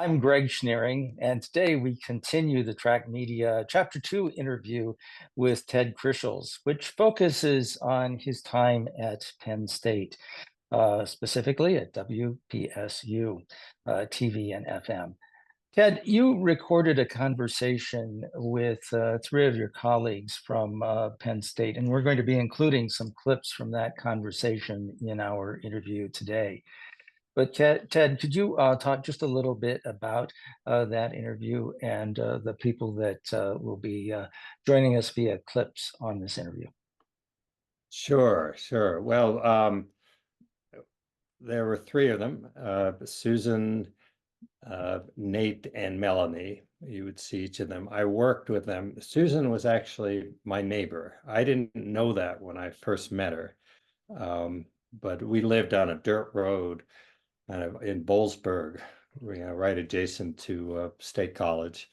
I'm Greg Schneering, and today we continue the Track Media Chapter 2 interview with Ted Krichels, which focuses on his time at Penn State, specifically at WPSU TV and FM. Ted, you recorded a conversation with three of your colleagues from Penn State, and we're going to be including some clips from that conversation in our interview today. But Ted, could you talk just a little bit about that interview and the people that will be joining us via clips on this interview? Sure. Well, there were three of them, Susan, Nate, and Melanie. You would see each of them. I worked with them. Susan was actually my neighbor. I didn't know that when I first met her, but we lived on a dirt road kind of in Boalsburg, right adjacent to State College,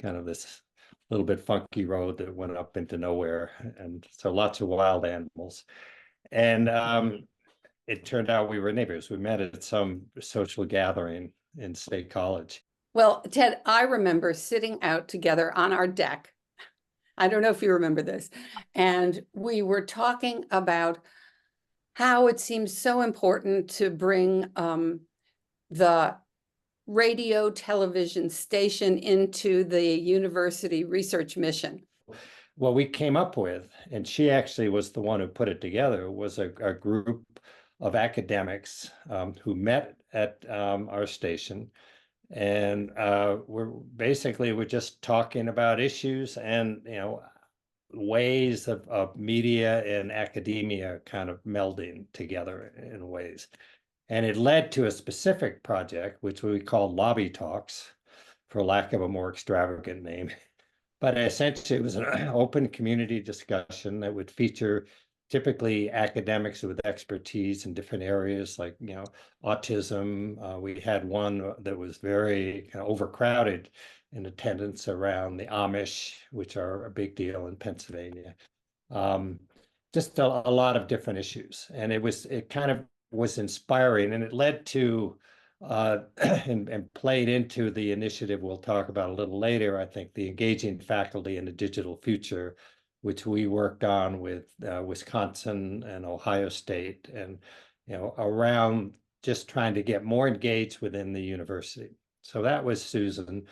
kind of this little bit funky road that went up into nowhere. And so lots of wild animals. And it turned out we were neighbors. We met at some social gathering in State College. Well, Ted, I remember sitting out together on our deck. I don't know if you remember this. And we were talking about how it seems so important to bring the radio television station into the university research mission. What we came up with, and she actually was the one who put it together, was a group of academics who met at our station. And we're just talking about issues and, ways of media and academia kind of melding together in ways. And it led to a specific project, which we called Lobby Talks, for lack of a more extravagant name. But essentially, it was an open community discussion that would feature typically academics with expertise in different areas, like autism. We had one that was very kind of overcrowded in attendance around the Amish, which are a big deal in Pennsylvania. Just a lot of different issues, and it kind of was inspiring, and it led to and played into the initiative we'll talk about a little later. I think the Engaging Faculty in a Digital Future, which we worked on with Wisconsin and Ohio State, and around just trying to get more engaged within the university. So that was Susan.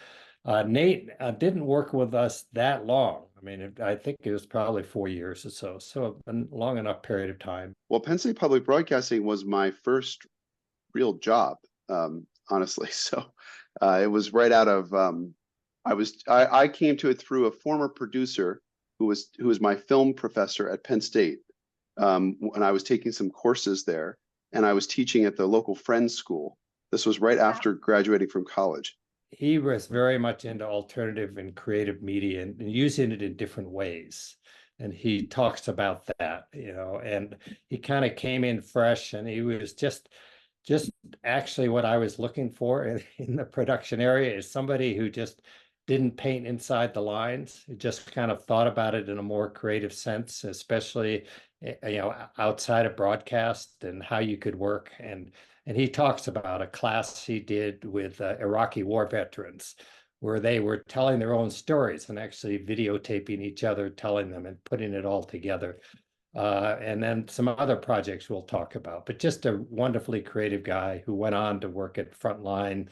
Nate didn't work with us that long. I mean, I think it was probably 4 years or so a long enough period of time. Well, Penn State Public Broadcasting was my first real job, honestly. So it was right out of I came to it through a former producer who was my film professor at Penn State, and I was taking some courses there, and I was teaching at the local Friends School. This was right after graduating from college. He was very much into alternative and creative media and using it in different ways. And he talks about that, and he kind of came in fresh, and he was just actually what I was looking for in the production area is somebody who just didn't paint inside the lines. He just kind of thought about it in a more creative sense, especially, outside of broadcast and how you could work. And he talks about a class he did with Iraqi war veterans, where they were telling their own stories and actually videotaping each other, telling them and putting it all together. And then some other projects we'll talk about, but just a wonderfully creative guy who went on to work at Frontline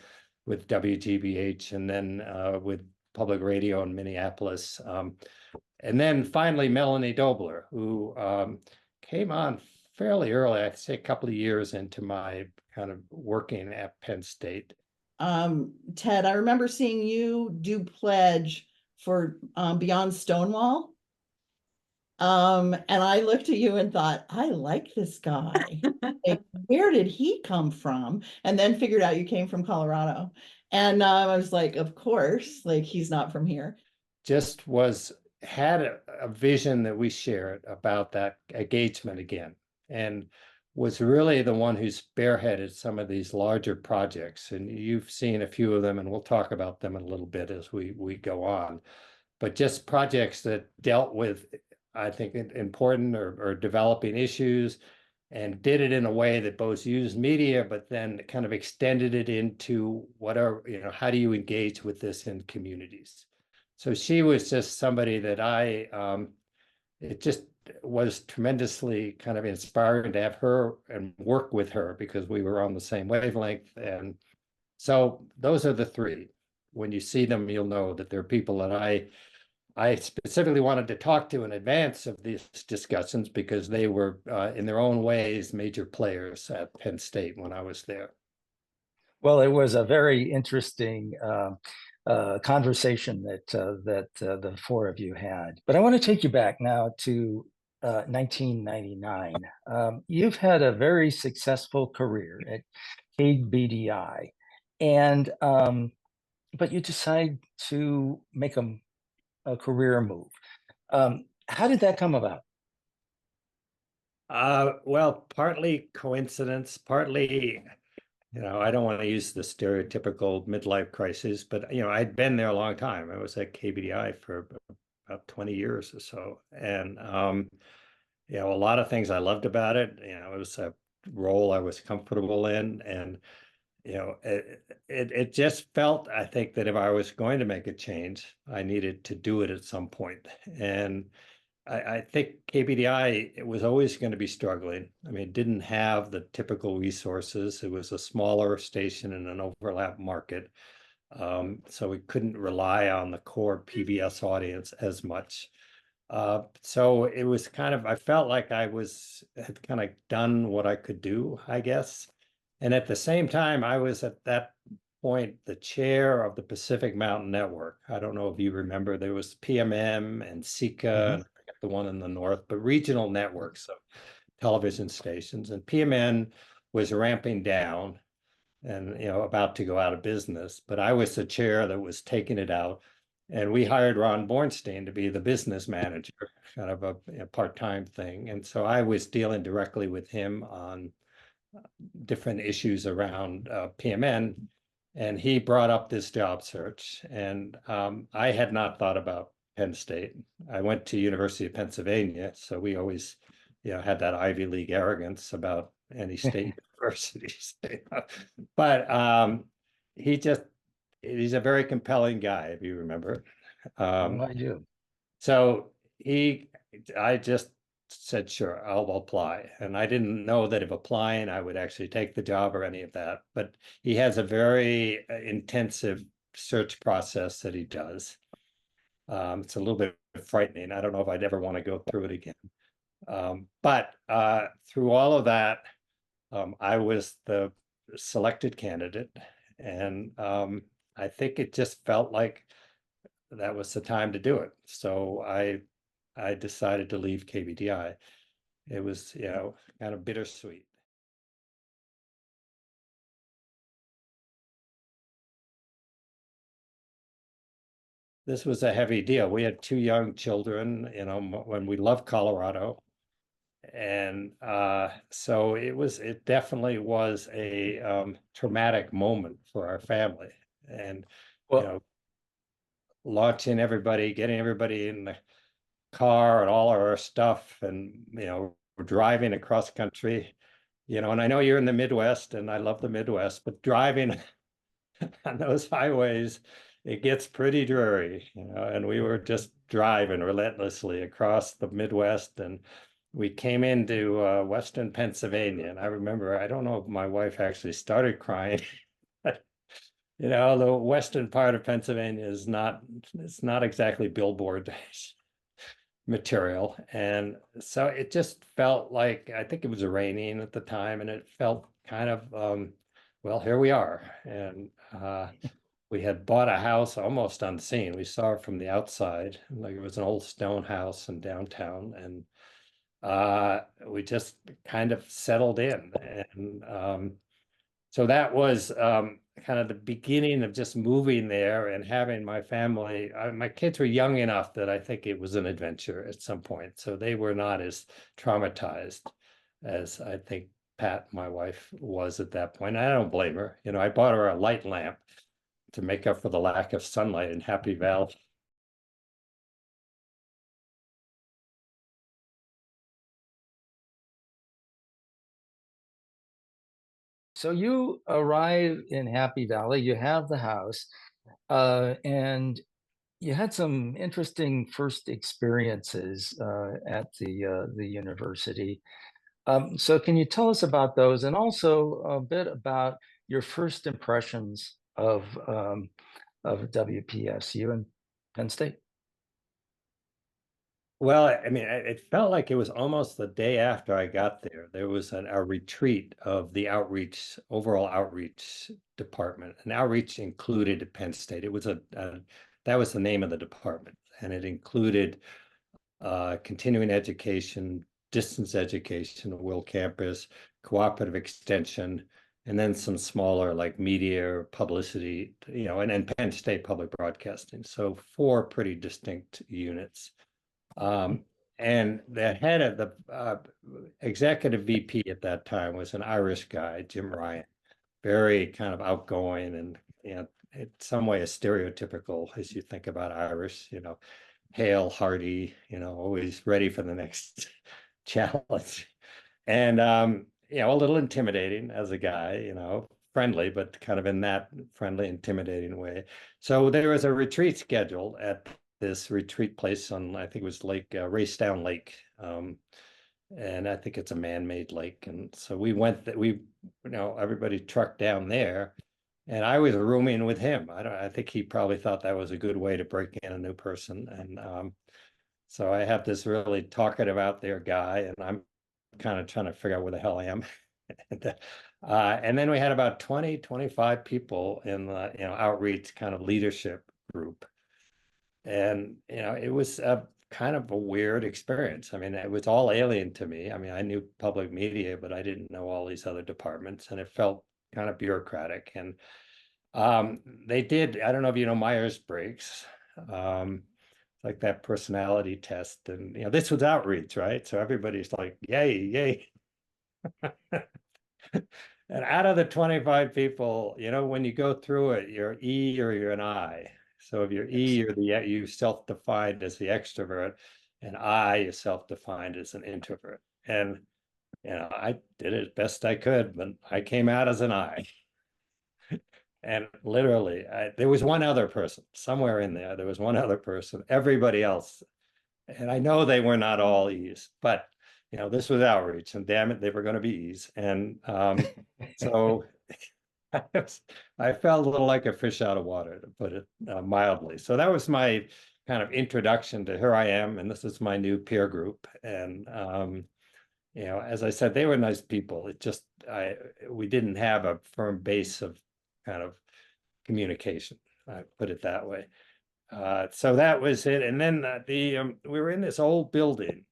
with WGBH and then with public radio in Minneapolis. And then finally, Melanie Dobler, who came on fairly early, I'd say a couple of years into my kind of working at Penn State. Ted, I remember seeing you do pledge for Beyond Stonewall. And I looked at you and thought, I like this guy. Like, where did he come from? And then figured out you came from Colorado. And I was like, of course, like he's not from here. Just had a vision that we shared about that engagement again, and was really the one who spearheaded some of these larger projects. And you've seen a few of them, and we'll talk about them in a little bit as we go on. But just projects that dealt with, I think, important or developing issues, and did it in a way that both used media, but then kind of extended it into what are, how do you engage with this in communities? So she was just somebody that it just was tremendously kind of inspiring to have her and work with her because we were on the same wavelength. And so those are the three. When you see them, you'll know that they're people that I specifically wanted to talk to in advance of these discussions because they were, in their own ways, major players at Penn State when I was there. Well, it was a very interesting conversation that the four of you had. But I want to take you back now to 1999. You've had a very successful career at KBDI, and but you decide to make a career move. How did that come about? Well, partly coincidence, partly, I don't want to use the stereotypical midlife crisis, but I'd been there a long time. I was at KBDI for about 20 years or so, and a lot of things I loved about it. It was a role I was comfortable in, and it just felt, I think, that if I was going to make a change, I needed to do it at some point. And I think KBDI, it was always going to be struggling. I mean, it didn't have the typical resources. It was a smaller station in an overlap market. So we couldn't rely on the core PBS audience as much. So it was kind of, I felt like had kind of done what I could do, I guess. And at the same time, I was at that point the chair of the Pacific Mountain Network. I don't know if you remember, there was PMM and Sika, and I forget the one in the north, but regional networks of television stations. And PMN was ramping down and about to go out of business. But I was the chair that was taking it out. And we hired Ron Bornstein to be the business manager, kind of a part-time thing. And so I was dealing directly with him on different issues around PMN, and he brought up this job search. And I had not thought about Penn State. I went to University of Pennsylvania, so we always, had that Ivy League arrogance about any state universities. But he's a very compelling guy, if you remember. I do. So I just said, sure, I'll apply. And I didn't know that if applying, I would actually take the job or any of that. But he has a very intensive search process that he does. It's a little bit frightening. I don't know if I'd ever want to go through it again. But through all of that, I was the selected candidate. And I think it just felt like that was the time to do it. So I decided to leave KBDI. It was, kind of bittersweet. This was a heavy deal. We had two young children, when we loved Colorado. And so it definitely was a traumatic moment for our family. And, Well, launching everybody, getting everybody in the car and all of our stuff, and we're driving across country, and I know you're in the Midwest, and I love the Midwest, but driving on those highways, it gets pretty dreary, and we were just driving relentlessly across the Midwest, and we came into Western Pennsylvania, and I remember, I don't know if my wife actually started crying, but the western part of Pennsylvania it's not exactly billboard material. And so it just felt like, I think it was raining at the time, and it felt kind of, well, here we are. And we had bought a house almost unseen. We saw it from the outside, like it was an old stone house in downtown. And we just kind of settled in. And so that was kind of the beginning of just moving there and having my family. My kids were young enough that I think it was an adventure at some point. So they were not as traumatized as I think Pat, my wife, was at that point. I don't blame her. I bought her a light lamp to make up for the lack of sunlight in Happy Valley. So you arrive in Happy Valley, you have the house, and you had some interesting first experiences at the university. So can you tell us about those, and also a bit about your first impressions of WPSU and Penn State? Well, I mean, it felt like it was almost the day after I got there. There was a retreat of the outreach, overall outreach department. And outreach included Penn State. It was that was the name of the department. And it included continuing education, distance education, the Will Campus, cooperative extension, and then some smaller like media, publicity, and Penn State public broadcasting. So 4 pretty distinct units. And the head of the executive VP at that time was an Irish guy, Jim Ryan, very kind of outgoing and, in some way a stereotypical as you think about Irish, hale, hearty, always ready for the next challenge. And, a little intimidating as a guy, friendly, but kind of in that friendly, intimidating way. So there was a retreat scheduled at this retreat place on, I think it was Racedown Lake. And I think it's a man-made lake. And so we went, everybody trucked down there. And I was rooming with him. I think he probably thought that was a good way to break in a new person. And so I have this really talkative out there guy, and I'm kind of trying to figure out where the hell I am. And then we had about 20, 25 people in the outreach kind of leadership group. And it was a kind of a weird experience. I mean, it was all alien to me. I mean, I knew public media, but I didn't know all these other departments, and it felt kind of bureaucratic. And they did, I don't know if you know Myers-Briggs, like that personality test. And this was outreach, right? So everybody's like, yay, yay. And out of the 25 people, when you go through it, you're E or you're an I. So if you're E, you self-defined as the extrovert, and I is self-defined as an introvert. And I did it best I could, but I came out as an I. And literally, there was one other person somewhere in there. There was one other person. Everybody else, and I know they were not all E's, but this was outreach, and damn it, they were going to be E's. And so I felt a little like a fish out of water, to put it mildly. So that was my kind of introduction to here I am, and this is my new peer group. And as I said, they were nice people. It just we didn't have a firm base of kind of communication. I put it that way. So that was it. And then we were in this old building.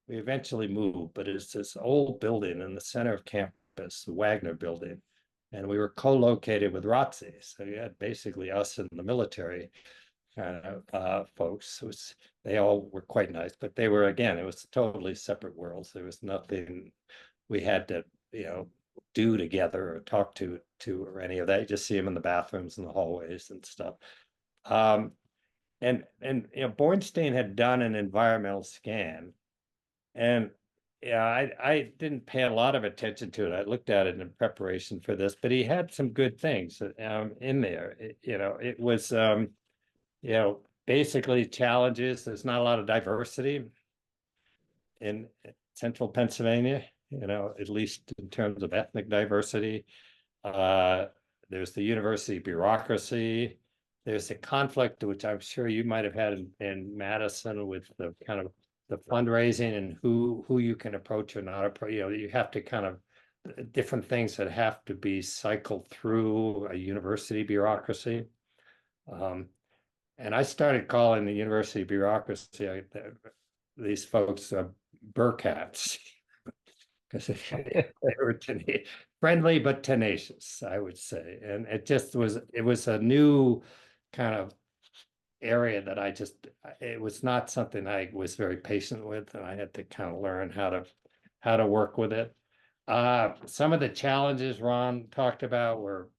We eventually moved, but it's this old building in the center of campus, the Wagner building. And we were co-located with ROTC. So you had basically us and the military kind of folks. They all were quite nice, but they were, again, it was totally separate worlds. There was nothing we had to, do together or talk to or any of that. You just see them in the bathrooms and the hallways and stuff. And Bornstein had done an environmental scan, and I didn't pay a lot of attention to it. I looked at it in preparation for this, but he had some good things in there. It was basically challenges. There's not a lot of diversity in central Pennsylvania, at least in terms of ethnic diversity. There's the university bureaucracy. There's a conflict, which I'm sure you might have had in Madison, with the kind of the fundraising and who you can approach or not approach. You have to kind of different things that have to be cycled through a university bureaucracy. And I started calling the university bureaucracy, these folks, Burkats, because they were friendly but tenacious, I would say. And it was a new kind of area that it was not something I was very patient with, and I had to kind of learn how to work with it. Some of the challenges Ron talked about were,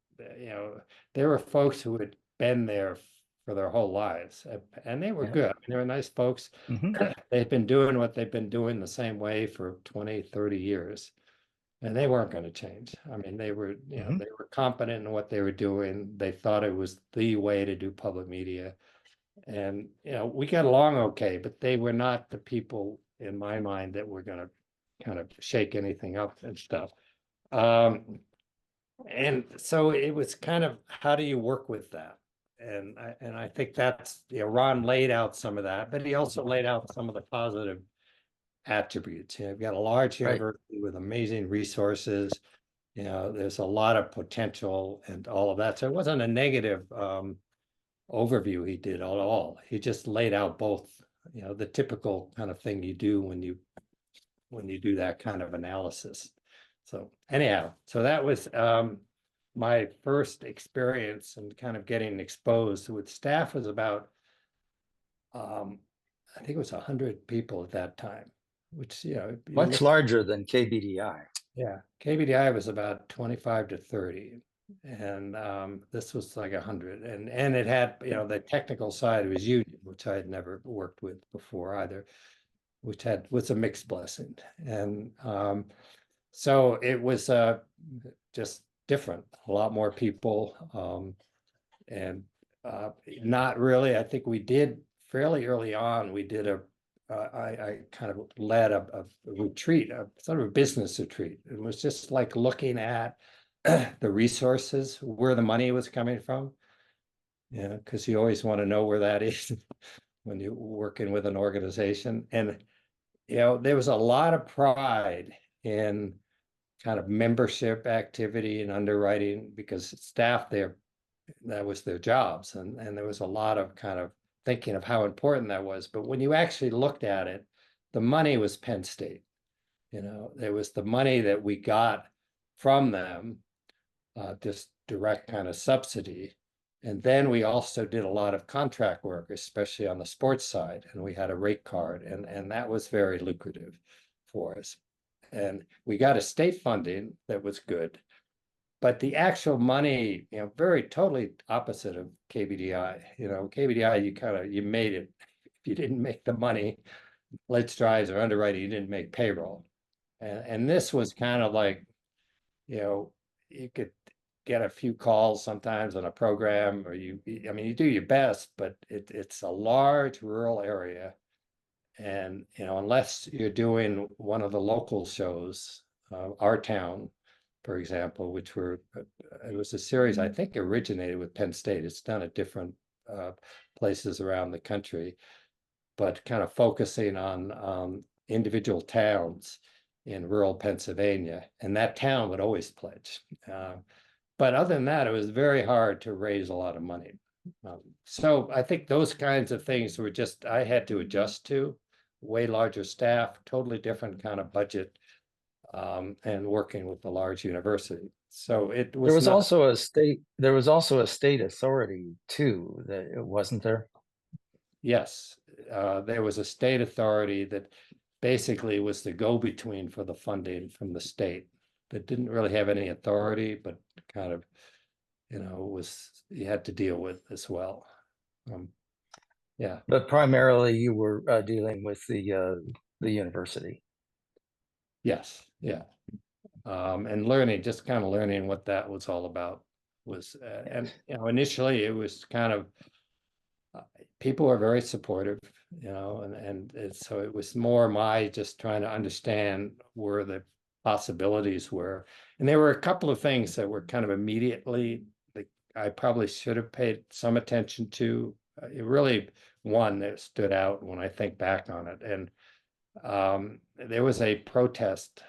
there were folks who had been there for their whole lives, and they were good. I mean, they were nice folks. Mm-hmm. They've been doing what they've been doing the same way for 20, 30 years. and they weren't going to change. I mean, they were, they were competent in what they were doing. They thought it was the way to do public media. And, we got along okay, but they were not the people in my mind that were going to kind of shake anything up and stuff. And so it was kind of, how do you work with that? And I think that's, Ron laid out some of that, but he also laid out some of the positive attributes. You've got a large Right. university with amazing resources. There's a lot of potential and all of that. So it wasn't a negative overview he did at all. He just laid out both, the typical kind of thing you do when you do that kind of analysis. So anyhow, so that was my first experience and kind of getting exposed with staff. Was about I think it was 100 people at that time, which Much larger than KBDI. Yeah, KBDI was about 25 to 30, and this was like 100, and it had, the technical side was union, which I had never worked with before either, which was a mixed blessing. And so it was just different, a lot more people, and not really. I think we did fairly early on, we did I kind of led a retreat, a sort of a business retreat. It was just like looking at the resources, where the money was coming from. Because you always want to know where that is when you're working with an organization. And, there was a lot of pride in kind of membership activity and underwriting, because staff there, that was their jobs. And there was a lot of kind of thinking of how important that was. But when you actually looked at it, the money was Penn State. There was the money that we got from them, just direct kind of subsidy. And then we also did a lot of contract work, especially on the sports side. And we had a rate card, and that was very lucrative for us. And we got a state funding that was good. But the money, very totally opposite of KBDI. KBDI, you made it. If you didn't make the money, lead strides or underwriting, you didn't make payroll. And this was kind of like, you could get a few calls sometimes on a program, or you do your best, but it's a large rural area. And, unless you're doing one of the local shows, Our Town, for example, which it was a series I think originated with Penn State. It's done at different places around the country, but kind of focusing on individual towns in rural Pennsylvania. And that town would always pledge. But other than that, it was very hard to raise a lot of money. So I think those kinds of things were just, I had to adjust to. Way larger staff, totally different kind of budget, and working with a large university. So it was. There was also a state authority too. That it wasn't there. Yes, there was a state authority that basically was the go-between for the funding from the state. That didn't really have any authority, but kind of, you had to deal with as well. Yeah. But primarily, you were dealing with the university. Yes. Yeah. And learning, just kind of learning what that was all about was, and initially it was kind of, people were very supportive, and so it was more my just trying to understand where the possibilities were. And there were a couple of things that were kind of immediately, like, I probably should have paid some attention to. It really, one that stood out when I think back on it. And there was a protest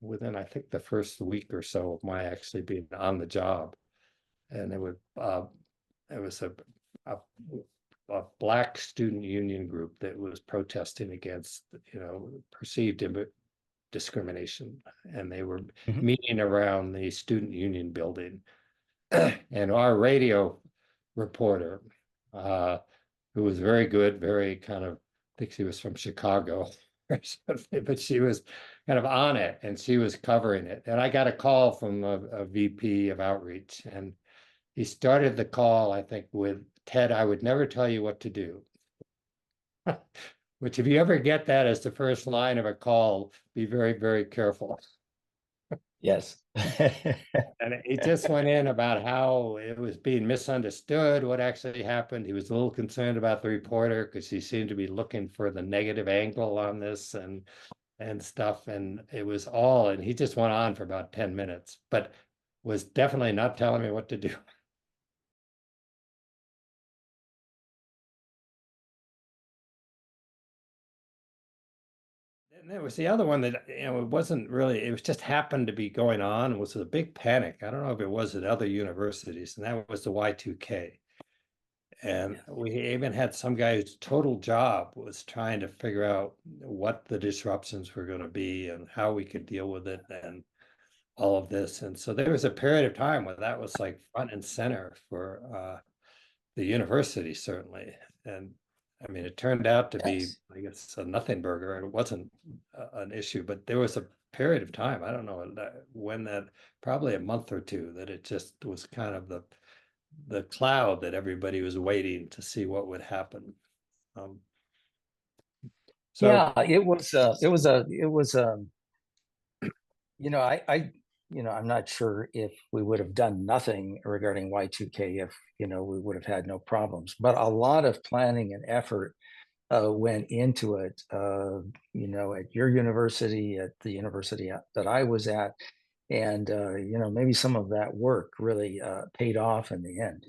within, I think, the first week or so of my actually being on the job. And it was a Black student union group that was protesting against, perceived discrimination. And they were meeting around the student union building. And our radio reporter, who was very good, very kind of, I think she was from Chicago or something, but she was kind of on it, and she was covering it. And I got a call from a VP of outreach, and he started the call, I think, with, "Ted, I would never tell you what to do." Which, if you ever get that as the first line of a call, be very, very careful. Yes. And he just went in about how it was being misunderstood, what actually happened. He was a little concerned about the reporter because he seemed to be looking for the negative angle on this and stuff. And it was all, and he just went on for about 10 minutes, but was definitely not telling me what to do. And there was the other one that, it wasn't really, it was just happened to be going on. It was a big panic. I don't know if it was at other universities, and that was the Y2K. And we even had some guy whose total job was trying to figure out what the disruptions were going to be and how we could deal with it and all of this. And so there was a period of time where that was like front and center for the university, certainly. And I mean, it turned out to be, Yes. I guess, a nothing burger, and it wasn't an issue, but there was a period of time, I don't know when that, probably a month or two, that it just was kind of the cloud that everybody was waiting to see what would happen. So Yeah, it was I'm not sure if we would have done nothing regarding Y2K if, we would have had no problems, but a lot of planning and effort went into it, at your university, at the university that I was at. And, maybe some of that work really paid off in the end.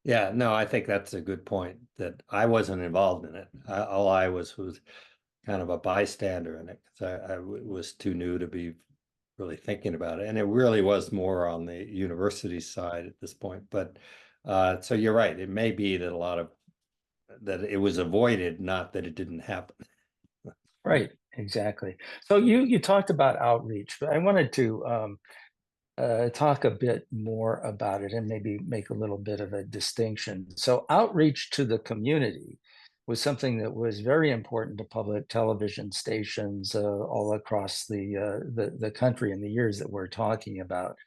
yeah, no, I think that's a good point, that I wasn't involved in it. All I was kind of a bystander in it, because I was too new to be really thinking about it. And it really was more on the university side at this point. But so you're right. It may be that that it was avoided, not that it didn't happen. Right, exactly. So you talked about outreach, but I wanted to talk a bit more about it and maybe make a little bit of a distinction. So outreach to the community was something that was very important to public television stations all across the country in the years that we're talking about.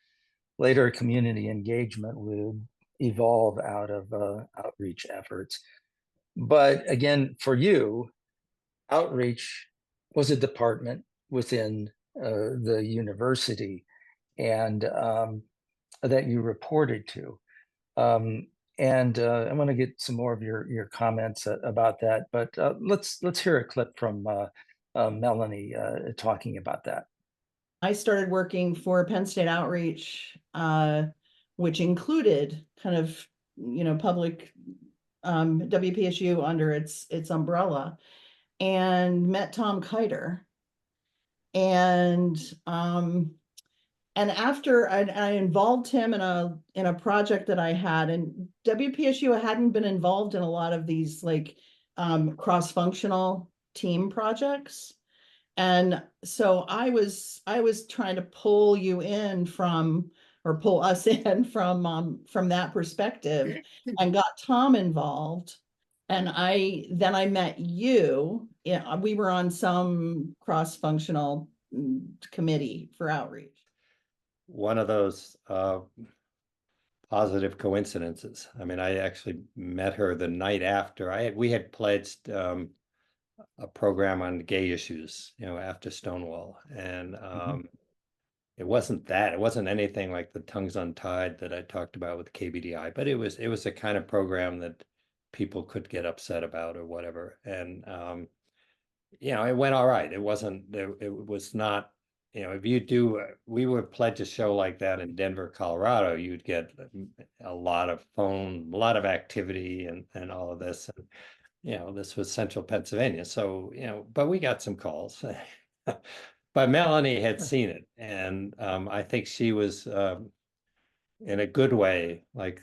Later, community engagement would evolve out of outreach efforts. But again, for you, outreach was a department within the university, and that you reported to. Um, and I want to get some more of your comments about that. But let's hear a clip from Melanie talking about that. I started working for Penn State Outreach, which included kind of, public WPSU under its umbrella, and met Tom Kiter. And after I involved him in a project that I had, and WPSU hadn't been involved in a lot of these like cross-functional team projects. And so I was trying to pull you in or pull us in from that perspective, and got Tom involved. And then I met you. Yeah, we were on some cross-functional committee for outreach. One of those positive coincidences. I mean, I actually met her the night after we had pledged a program on gay issues, after Stonewall. And it wasn't anything like the Tongues Untied that I talked about with KBDI, but it was a kind of program that people could get upset about or whatever. And it went all right. It was not, if we would pledge a show like that in Denver, Colorado, you'd get a lot of activity and all of this. And, this was central Pennsylvania. So, but we got some calls. But Melanie had seen it. And I think she was, in a good way, like,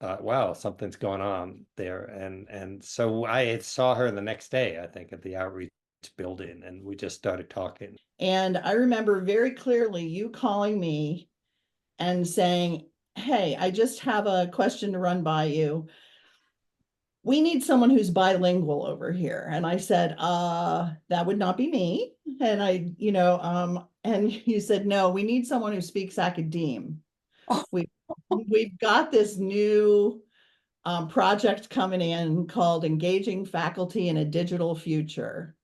wow, something's going on there. And so I saw her the next day, I think, at the outreach building, and we just started talking. And I remember very clearly you calling me and saying, "Hey, I just have a question to run by you. We need someone who's bilingual over here." And I said, that would not be me. And and you said, "No, we need someone who speaks academe. We've got this new project coming in called Engaging Faculty in a Digital Future."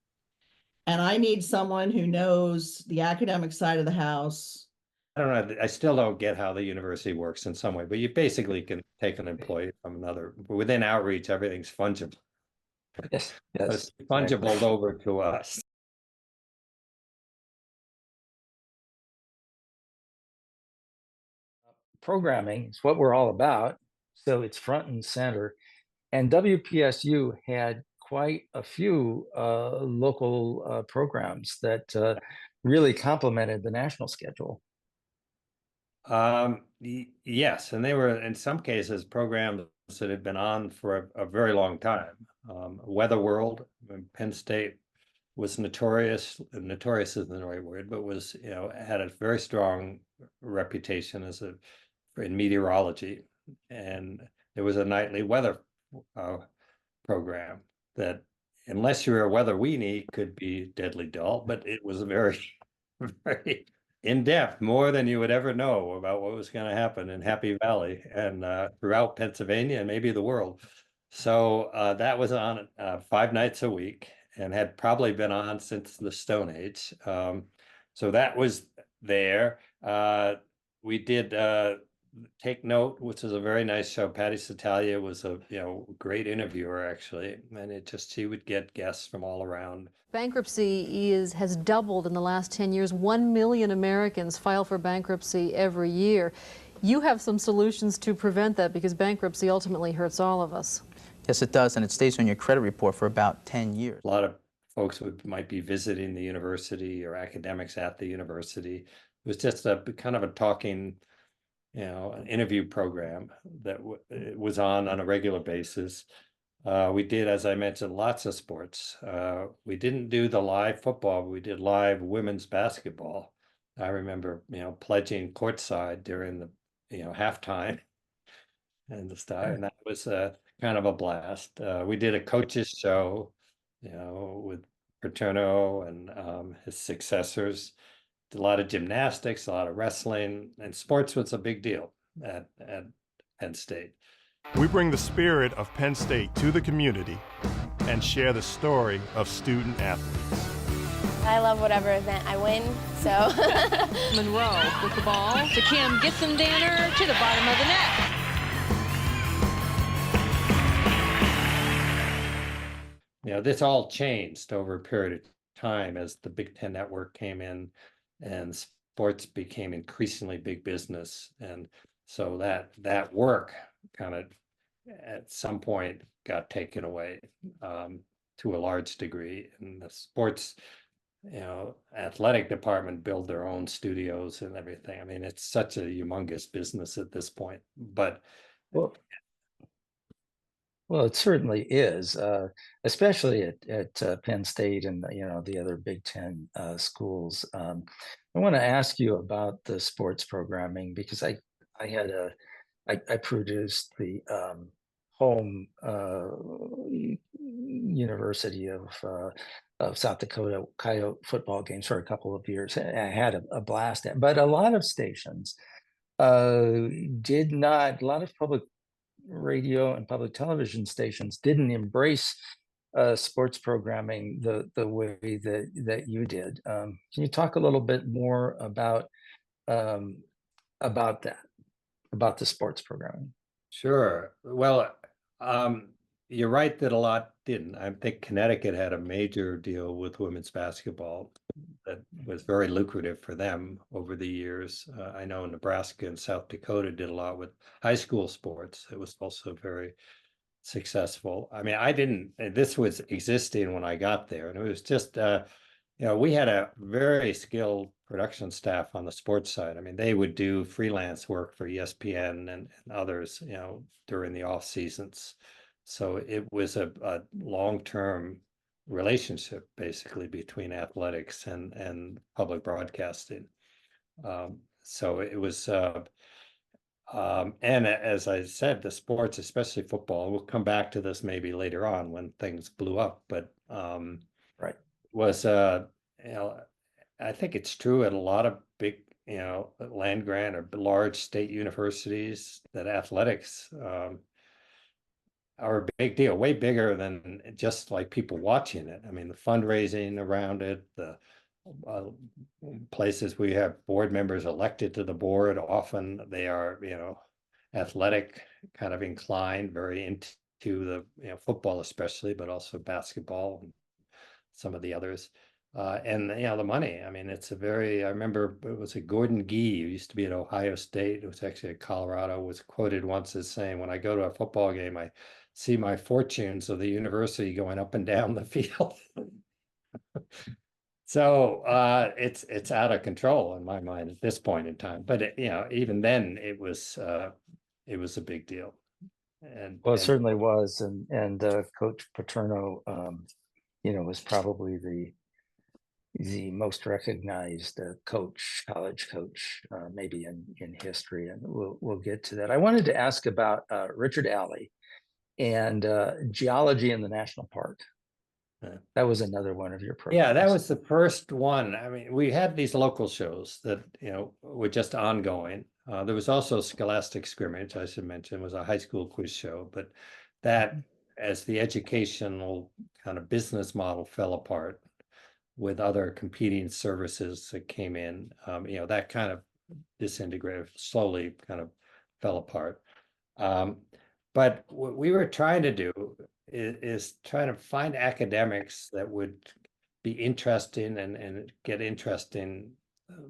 And I need someone who knows the academic side of the house. I don't know. I still don't get how the university works in some way, but you basically can take an employee from another. Within outreach, everything's fungible. Yes, So yes. it's fungible over to us. Programming is what we're all about, so it's front and center. And WPSU had quite a few local programs that really complemented the national schedule. Yes, and they were in some cases programs that had been on for a very long time. Weather World, Penn State was notorious isn't the right word, but was, had a very strong reputation as in meteorology. And there was a nightly weather program that, unless you're a weather weenie, could be deadly dull, but it was very, very in depth, more than you would ever know about what was going to happen in Happy Valley and throughout Pennsylvania and maybe the world. So that was on 5 nights a week and had probably been on since the Stone Age. So that was there. We did Take Note, which is a very nice show. Patty Satalia was a great interviewer, actually, and she would get guests from all around. Bankruptcy has doubled in the last 10 years. 1 million Americans file for bankruptcy every year. You have some solutions to prevent that, because bankruptcy ultimately hurts all of us. Yes, it does, and it stays on your credit report for about 10 years. A lot of folks might be visiting the university or academics at the university. It was just a kind of a talking, an interview program that was on a regular basis. We did, as I mentioned, lots of sports. We didn't do the live football, but we did live women's basketball. I remember, pledging courtside during the, halftime and the stuff, and that was kind of a blast. We did a coaches show, with Paterno and his successors. Did a lot of gymnastics, a lot of wrestling, and sports was a big deal at Penn State. We bring the spirit of Penn State to the community and share the story of student athletes. I love whatever event I win, so. Monroe with the ball to Kim Gitzendanner to the bottom of the net. This all changed over a period of time as the Big Ten Network came in and sports became increasingly big business. And so that work kind of at some point got taken away to a large degree. And the sports, athletic department built their own studios and everything. I mean, it's such a humongous business at this point. But Well, it certainly is, especially at Penn State and the other Big Ten schools. I want to ask you about the sports programming, because I produced the home University of South Dakota Coyote football games for a couple of years. I had a blast at, but a lot of stations did not. A lot of public radio and public television stations didn't embrace sports programming the way that you did. Can you talk a little bit more about that, about the sports programming? Sure. Well, you're right that a lot didn't. I think Connecticut had a major deal with women's basketball that was very lucrative for them over the years. I know Nebraska and South Dakota did a lot with high school sports. It was also very successful. I mean, this was existing when I got there, and it was just, we had a very skilled production staff on the sports side. I mean, they would do freelance work for ESPN and others, during the off seasons. So it was a long-term relationship basically between athletics and public broadcasting. So it was, and as I said, the sports, especially football, we'll come back to this maybe later on when things blew up, but Right. was, I think it's true at a lot of big, land grant or large state universities that athletics, are a big deal, way bigger than just like people watching it. I mean, the fundraising around it, the uh, places we have board members elected to the board, often they are, athletic kind of inclined, very into the, football especially, but also basketball and some of the others. And the money, I mean, I remember it was a Gordon Gee, who used to be at Ohio State, it was actually at Colorado, was quoted once as saying, when I go to a football game, I see my fortunes of the university going up and down the field. So it's out of control in my mind at this point in time. But even then it was a big deal. Well, it certainly was, and Coach Paterno, was probably the most recognized college coach, maybe in history, and we'll get to that. I wanted to ask about Richard Alley and geology in the national park. That was another one of your programs. Yeah, that was the first one. I mean, we had these local shows that were just ongoing. There was also Scholastic Scrimmage, I should mention, was a high school quiz show, but that, as the educational kind of business model fell apart with other competing services that came in, that kind of disintegrated, slowly kind of fell apart. But what we were trying to do is trying to find academics that would be interesting and get interesting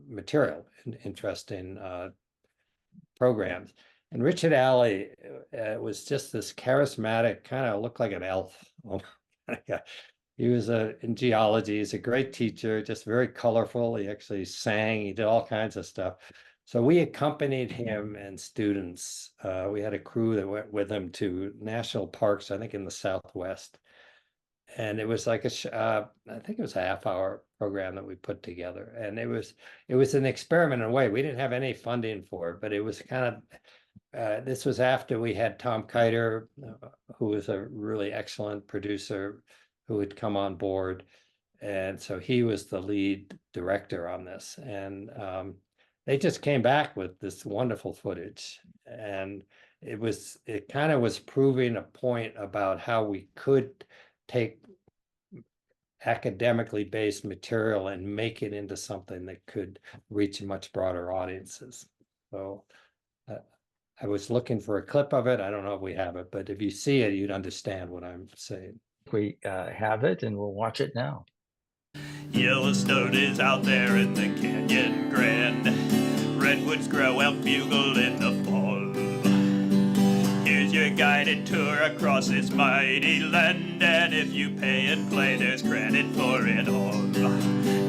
material and interesting programs. And Richard Alley was just this charismatic, kind of looked like an elf. He was in geology. He's a great teacher, just very colorful. He actually sang. He did all kinds of stuff. So we accompanied him and students. We had a crew that went with him to national parks, I think in the Southwest. And it was like I think it was a half-hour program that we put together. And it was an experiment in a way. We didn't have any funding for it, but it was kind of, this was after we had Tom Kiter, who was a really excellent producer, who had come on board. And so he was the lead director on this. And they just came back with this wonderful footage. And it kind of was proving a point about how we could take academically based material and make it into something that could reach much broader audiences. So I was looking for a clip of it. I don't know if we have it, but if you see it, you'd understand what I'm saying. We have it, and we'll watch it now. Yellowstone is out there in the canyon grand. Redwoods grow out bugle in the fall. Here's your guided tour across this mighty land, and if you pay and play, there's credit for it all.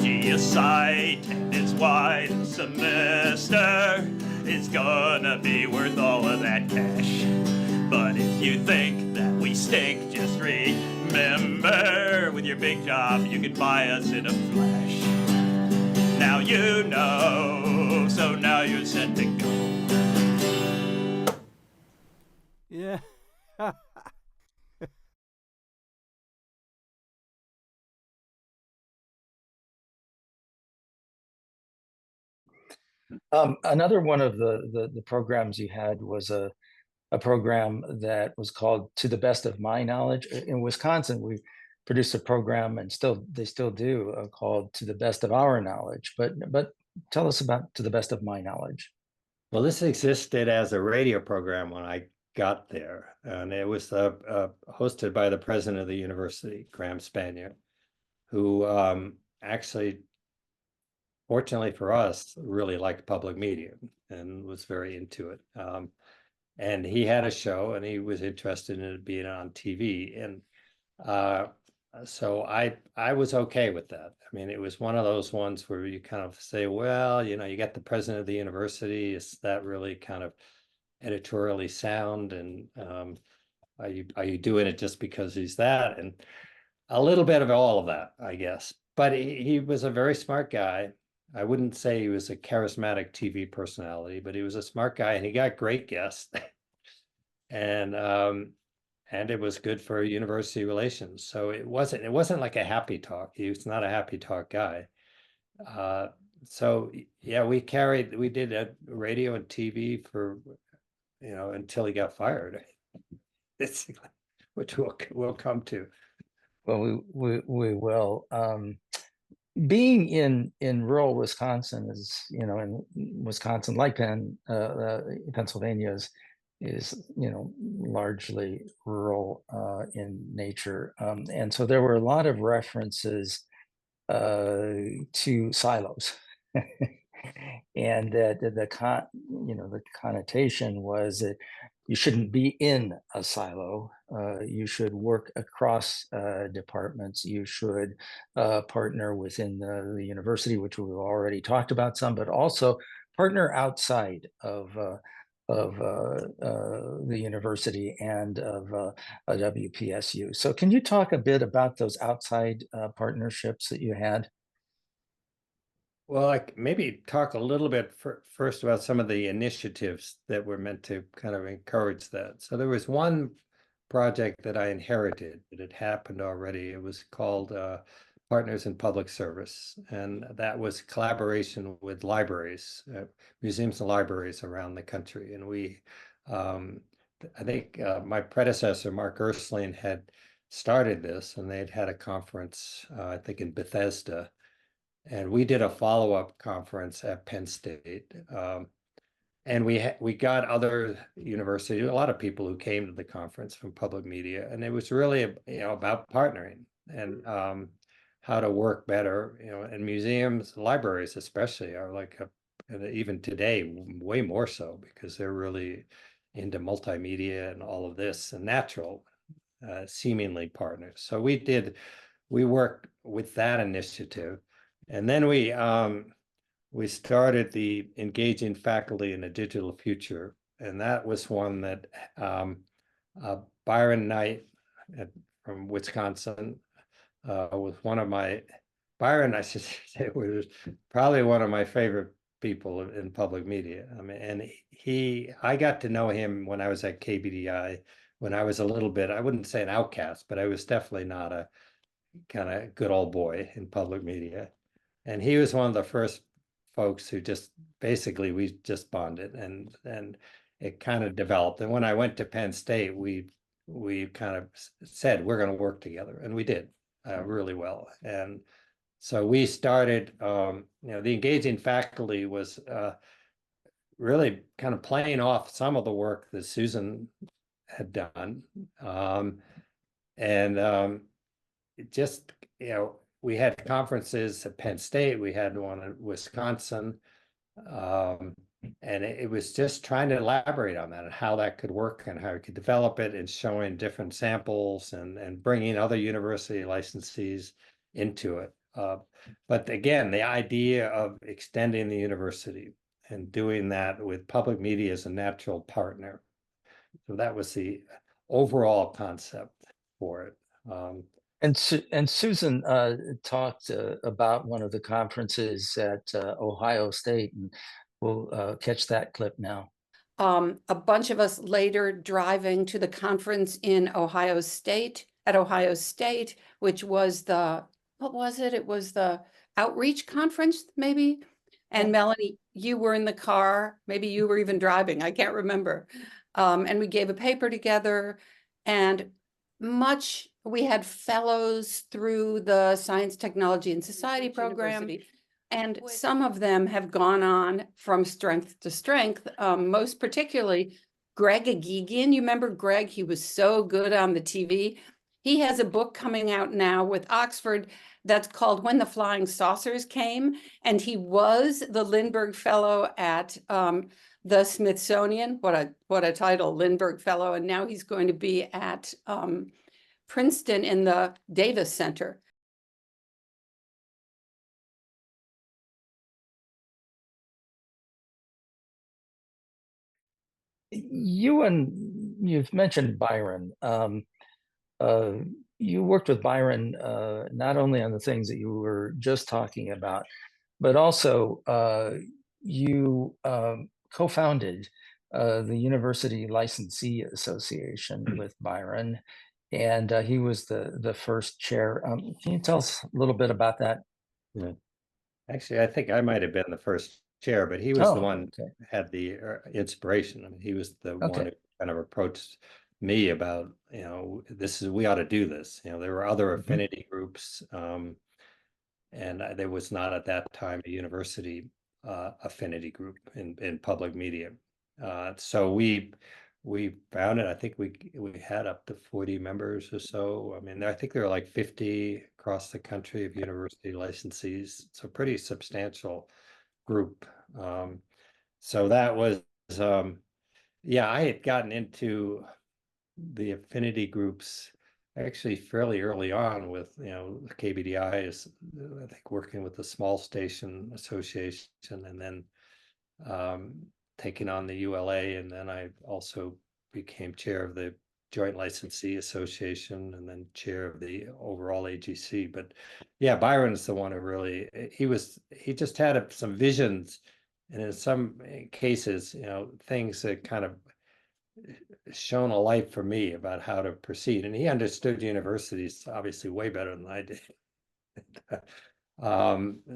Geosite and its wide semester is gonna be worth all of that cash. But if you think that we stink, just remember, with your big job, you can buy us in a flash. Now you know, so now you're set to go. Yeah. Another one of the programs you had was a program that was called To the Best of My Knowledge. In Wisconsin, we produced a program, and they still do, called To the Best of Our Knowledge. But tell us about To the Best of My Knowledge. Well, this existed as a radio program when I got there, and it was hosted by the president of the university, Graham Spanier, who actually, fortunately for us, really liked public media and was very into it. And he had a show, and he was interested in it being on TV. And so I was okay with that. I mean, it was one of those ones where you kind of say, well, you got the president of the university. Is that really kind of editorially sound? And are you doing it just because he's that? And a little bit of all of that, I guess. But he was a very smart guy. I wouldn't say he was a charismatic TV personality, but he was a smart guy, and he got great guests. And it was good for university relations. So it wasn't like a happy talk. He was not a happy talk guy. So yeah, we did a radio and TV for, until he got fired. Basically. which we'll come to. Well, we will. Being in rural Wisconsin is, in Wisconsin, like Pennsylvania is largely rural in nature, and so there were a lot of references to silos. And that the connotation was that you shouldn't be in a silo. You should work across departments. You should partner within the university, which we've already talked about some, but also partner outside of the university and of a WPSU. So can you talk a bit about those outside partnerships that you had? Well, maybe talk a little bit first about some of the initiatives that were meant to kind of encourage that. So there was one project that I inherited that had happened already. It was called Partners in Public Service, and that was collaboration with libraries, museums and libraries around the country. And I think my predecessor, Mark Ersling, had started this, and they'd had a conference, I think in Bethesda. And we did a follow-up conference at Penn State. And we got other universities, a lot of people who came to the conference from public media. And it was really about partnering and how to work better, and museums, libraries especially are and even today, way more so, because they're really into multimedia and all of this and natural, seemingly partners. So we worked with that initiative. And then we started the Engaging Faculty in a Digital Future, and that was one that Byron Knight from Wisconsin was one of Byron, I should say, was probably one of my favorite people in public media. I mean, and I got to know him when I was at KBDI, when I was a little bit, I wouldn't say an outcast, but I was definitely not a kind of good old boy in public media. And he was one of the first folks who we just bonded, and it kind of developed. And when I went to Penn State, we kind of said, we're going to work together, and we did really well. And so we started, the Engaging Faculty was really kind of playing off some of the work that Susan had done. Just, we had conferences at Penn State, we had one in Wisconsin, and it was just trying to elaborate on that and how that could work and how we could develop it, and showing different samples and bringing other university licensees into it. But again, the idea of extending the university and doing that with public media as a natural partner. So that was the overall concept for it. And Susan talked about one of the conferences at Ohio State, and we'll catch that clip now. A bunch of us later driving to the conference in Ohio State, which was what was it? It was the outreach conference, maybe. And Melanie, you were in the car, maybe you were even driving, I can't remember. And we gave a paper together, and we had fellows through the Science, Technology, and Society program, and some of them have gone on from strength to strength, most particularly Greg Agigian. You remember Greg? He was so good on the TV. He has a book coming out now with Oxford that's called When the Flying Saucers Came, and he was the Lindbergh Fellow at the Smithsonian. What a title, Lindbergh Fellow, and now he's going to be at Princeton in the Davis Center. You've mentioned Byron. You worked with Byron not only on the things that you were just talking about, but also you co-founded the University Licensee Association with Byron, and he was the first chair. Can you tell us a little bit about that? Yeah. Actually, I think I might have been the first chair, but he was the one who had the inspiration. I mean, he was the one who kind of approached me about, we ought to do this. There were other affinity groups, and there was not at that time a university affinity group in public media. So we found it. I think we had up to 40 members or so. I mean, I think there are like 50 across the country of university licensees. It's a pretty substantial group. So that was, yeah, I had gotten into the affinity groups actually fairly early on with, KBDI is, I think, working with the Small Station Association, and then taking on the ULA, and then I also became chair of the Joint Licensee Association, and then chair of the overall AGC. But yeah, Byron's the one who really, he just had some visions, and in some cases, things that kind of shone a light for me about how to proceed. And he understood universities obviously way better than I did.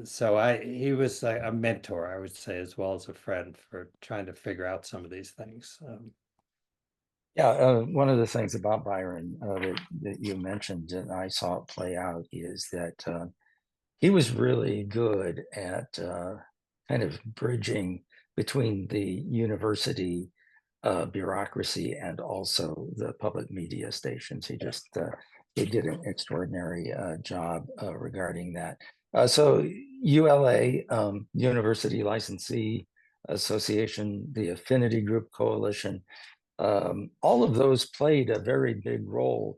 So he was a mentor, I would say, as well as a friend for trying to figure out some of these things. Yeah, one of the things about Byron that you mentioned, and I saw it play out, is that he was really good at kind of bridging between the university bureaucracy and also the public media stations. He did an extraordinary job regarding that. So ULA, University Licensee Association, the Affinity Group Coalition, all of those played a very big role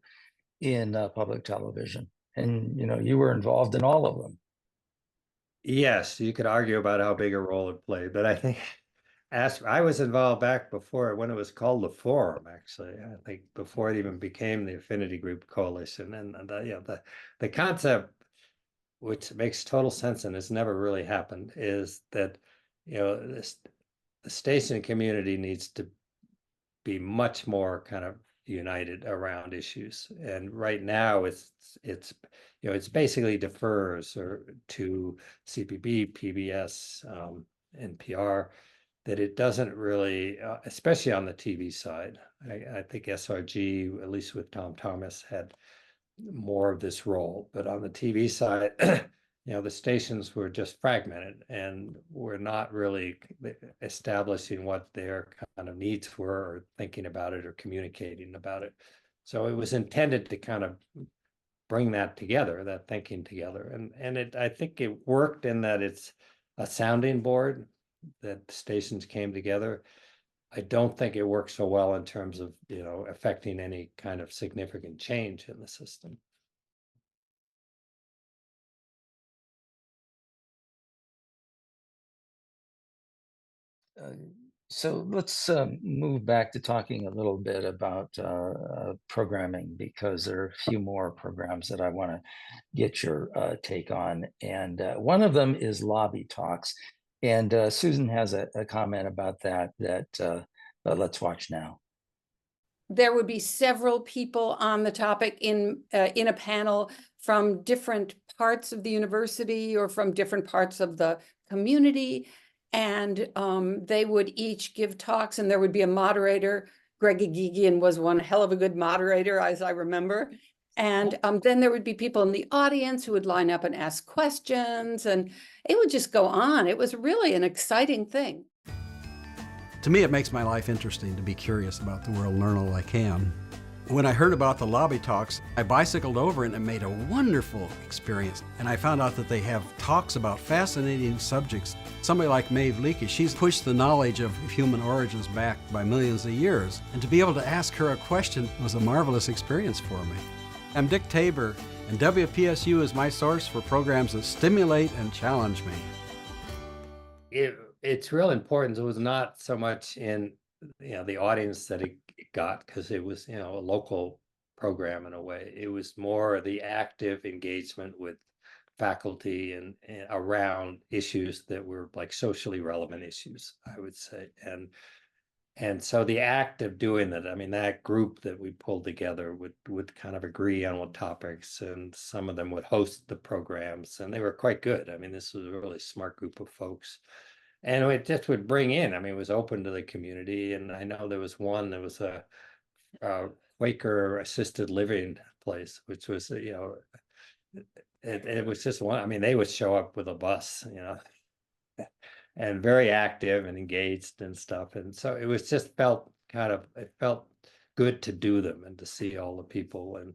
in public television. And, you were involved in all of them. Yes, you could argue about how big a role it played, but I think I was involved back before, when it was called the Forum, actually. I think before it even became the Affinity Group Coalition. And the concept, which makes total sense and has never really happened, is that the station community needs to be much more kind of united around issues. And right now it's basically defers to CPB, PBS, NPR, that it doesn't really, especially on the TV side. I think SRG, at least with Tom Thomas, had more of this role, but on the TV side, the stations were just fragmented and were not really establishing what their kind of needs were, or thinking about it, or communicating about it. So it was intended to kind of bring that together, that thinking together. And I think it worked in that it's a sounding board, that the stations came together. I don't think it works so well in terms of, affecting any kind of significant change in the system. So let's move back to talking a little bit about programming, because there are a few more programs that I want to get your take on. And one of them is Lobby Talks. And Susan has a comment about that let's watch now. There would be several people on the topic in a panel from different parts of the university or from different parts of the community. And they would each give talks, and there would be a moderator. Greg Agigian was one hell of a good moderator, as I remember. And then there would be people in the audience who would line up and ask questions, and it would just go on. It was really an exciting thing. To me, it makes my life interesting to be curious about the world and learn all I can. When I heard about the Lobby Talks, I bicycled over and it made a wonderful experience. And I found out that they have talks about fascinating subjects. Somebody like Maeve Leakey, she's pushed the knowledge of human origins back by millions of years. And to be able to ask her a question was a marvelous experience for me. I'm Dick Tabor, and WPSU is my source for programs that stimulate and challenge me. It's real important. It was not so much in the audience that it got, because it was a local program in a way. It was more the active engagement with faculty and around issues that were like socially relevant issues, I would say. And so the act of doing that, I mean, that group that we pulled together would kind of agree on what topics, and some of them would host the programs, and they were quite good. I mean, this was a really smart group of folks. And it just would bring in, I mean, it was open to the community. And I know there was one that was a Quaker assisted living place, which was, it was just one. I mean, they would show up with a bus, and very active and engaged and stuff. And so it was just it felt good to do them and to see all the people. And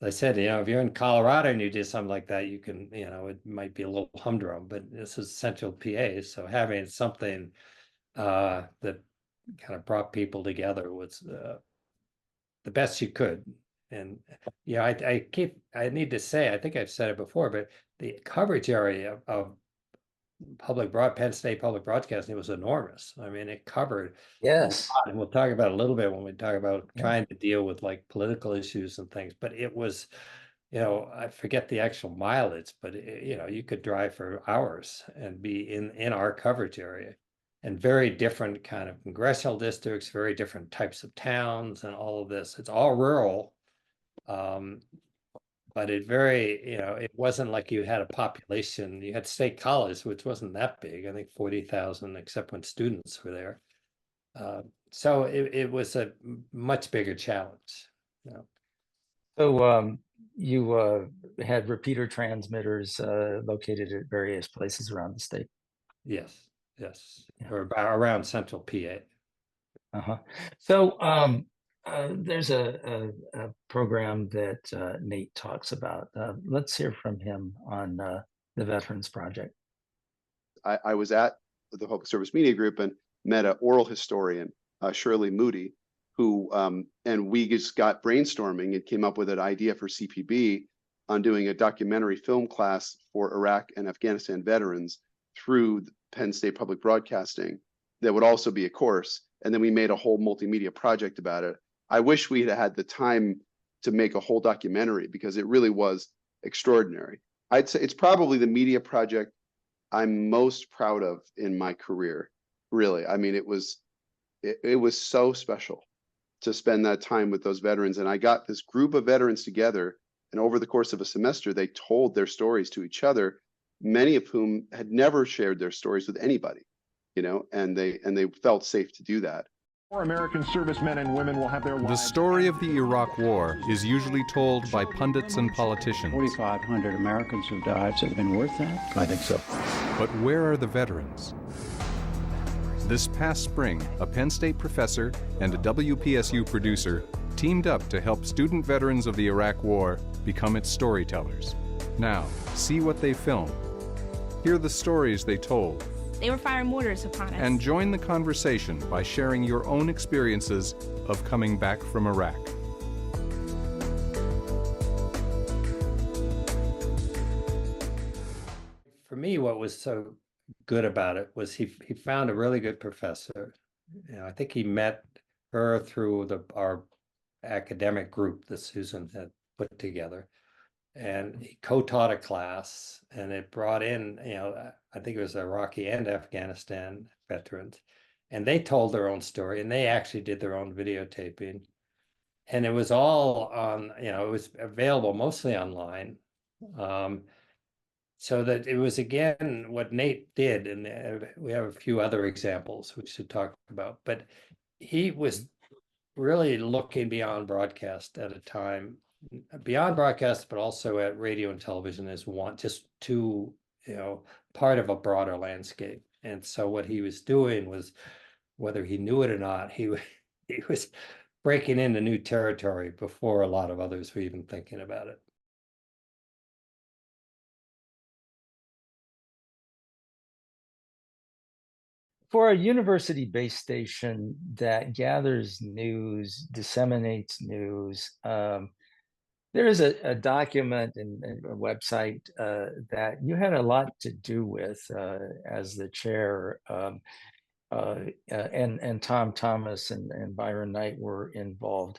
I said, if you're in Colorado and you do something like that, you can, it might be a little humdrum, but this is Central PA. So having something that kind of brought people together was the best you could. And I need to say, I think I've said it before, but the coverage area of Penn State public broadcasting was enormous. I mean, it covered a Yes. lot, and we'll talk about it a little bit when we talk about Yeah. trying to deal with like political issues and things. But it was, I forget the actual mileage, but you could drive for hours and be in our coverage area, and very different kind of congressional districts, very different types of towns, and all of this. It's all rural. But it wasn't like you had a population. You had State College, which wasn't that big. I think 40,000, except when students were there. So it was a much bigger challenge. So you had repeater transmitters located at various places around the state. Yes, Yeah. or around Central PA. So there's a program that Nate talks about. Let's hear from him on the Veterans Project. I was at the Public Service Media Group and met an oral historian, Shirley Moody, who and we just got brainstorming and came up with an idea for CPB on doing a documentary film class for Iraq and Afghanistan veterans through Penn State Public Broadcasting that would also be a course. And then we made a whole multimedia project about it. I wish we had had the time to make a whole documentary because it really was extraordinary. I'd say it's probably the media project I'm most proud of in my career. Really, I mean, it was so special to spend that time with those veterans. And I got this group of veterans together, and over the course of a semester, they told their stories to each other, many of whom had never shared their stories with anybody, and they felt safe to do that. More American servicemen and women will have their lives. The story of the Iraq War is usually told by pundits and politicians. 4,500 Americans have died. Has it been worth that? I think so. But where are the veterans? This past spring, a Penn State professor and a WPSU producer teamed up to help student veterans of the Iraq War become its storytellers. Now, see what they filmed. Hear the stories they told. They were firing mortars upon us. And join the conversation by sharing your own experiences of coming back from Iraq. For me, what was so good about it was he found a really good professor. I think he met her through our academic group that Susan had put together. And he co-taught a class, and it brought in, I think it was Iraqi and Afghanistan veterans, and they told their own story, and they actually did their own videotaping. And it was all on, it was available mostly online. So that it was, again, what Nate did, and we have a few other examples we should talk about, but he was really looking beyond broadcast at a time. Beyond broadcast, but also at radio and television as part of a broader landscape. And so what he was doing was, whether he knew it or not, he was breaking into new territory before a lot of others were even thinking about it. For a university-based station that gathers news, disseminates news, there is a document and a website that you had a lot to do with as the chair, and Tom Thomas and Byron Knight were involved.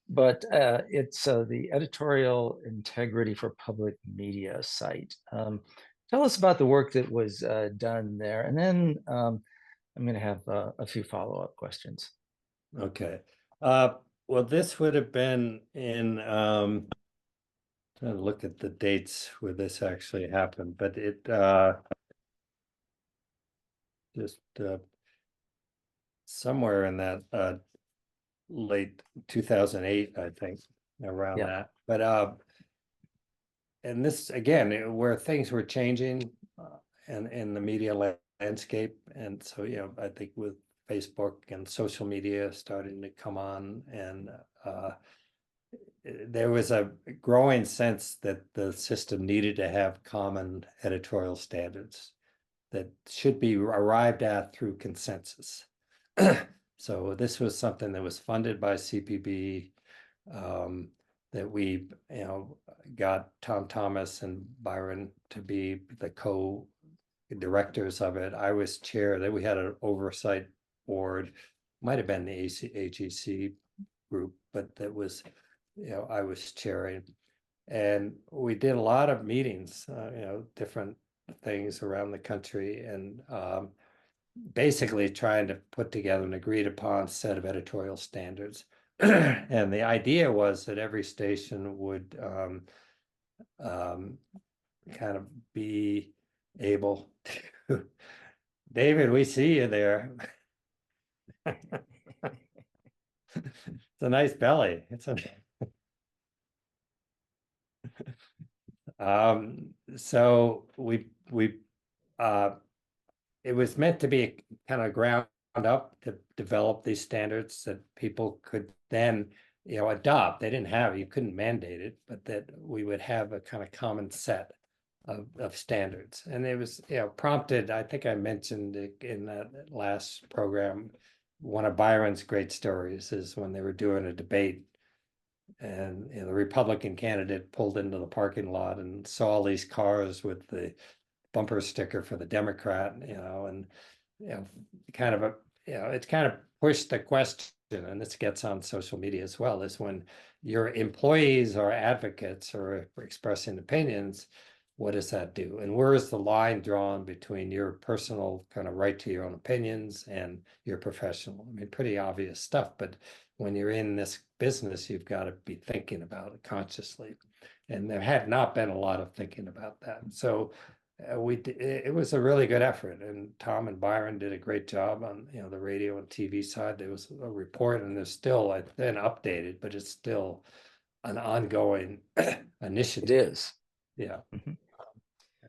But it's the Editorial Integrity for Public Media site. Tell us about the work that was done there, and then I'm going to have a few follow-up questions. Okay. Well, this would have been in, trying to look at the dates where this actually happened, but it just somewhere in that late 2008, I think, around Yeah. that. But and this again, where things were changing and in the media landscape, and so I think with Facebook and social media starting to come on, and there was a growing sense that the system needed to have common editorial standards that should be arrived at through consensus. So this was something that was funded by CPB, that we, got Tom Thomas and Byron to be the co-directors of it. I was chair. That we had an oversight board, might have been the AGC group, but that was, I was chairing, and we did a lot of meetings, different things around the country, and basically trying to put together an agreed upon set of editorial standards. And the idea was that every station would kind of be able to. David, we see you there. It's a nice belly. It's a so we it was meant to be kind of ground up to develop these standards that people could then adopt. They didn't have, you couldn't mandate it, but that we would have a kind of common set of standards. And it was prompted, I think I mentioned it in that last program, one of Byron's great stories is when they were doing a debate, and the Republican candidate pulled into the parking lot and saw all these cars with the bumper sticker for the Democrat, and kind of it's kind of pushed the question, and this gets on social media as well, is when your employees are advocates or expressing opinions, what does that do? And where is the line drawn between your personal kind of right to your own opinions and your professional? I mean, pretty obvious stuff, but when you're in this business, you've got to be thinking about it consciously. And there had not been a lot of thinking about that. So it was a really good effort, and Tom and Byron did a great job on the radio and TV side. There was a report, and there's still then updated, but it's still an ongoing initiative. It is. Yeah. Mhm.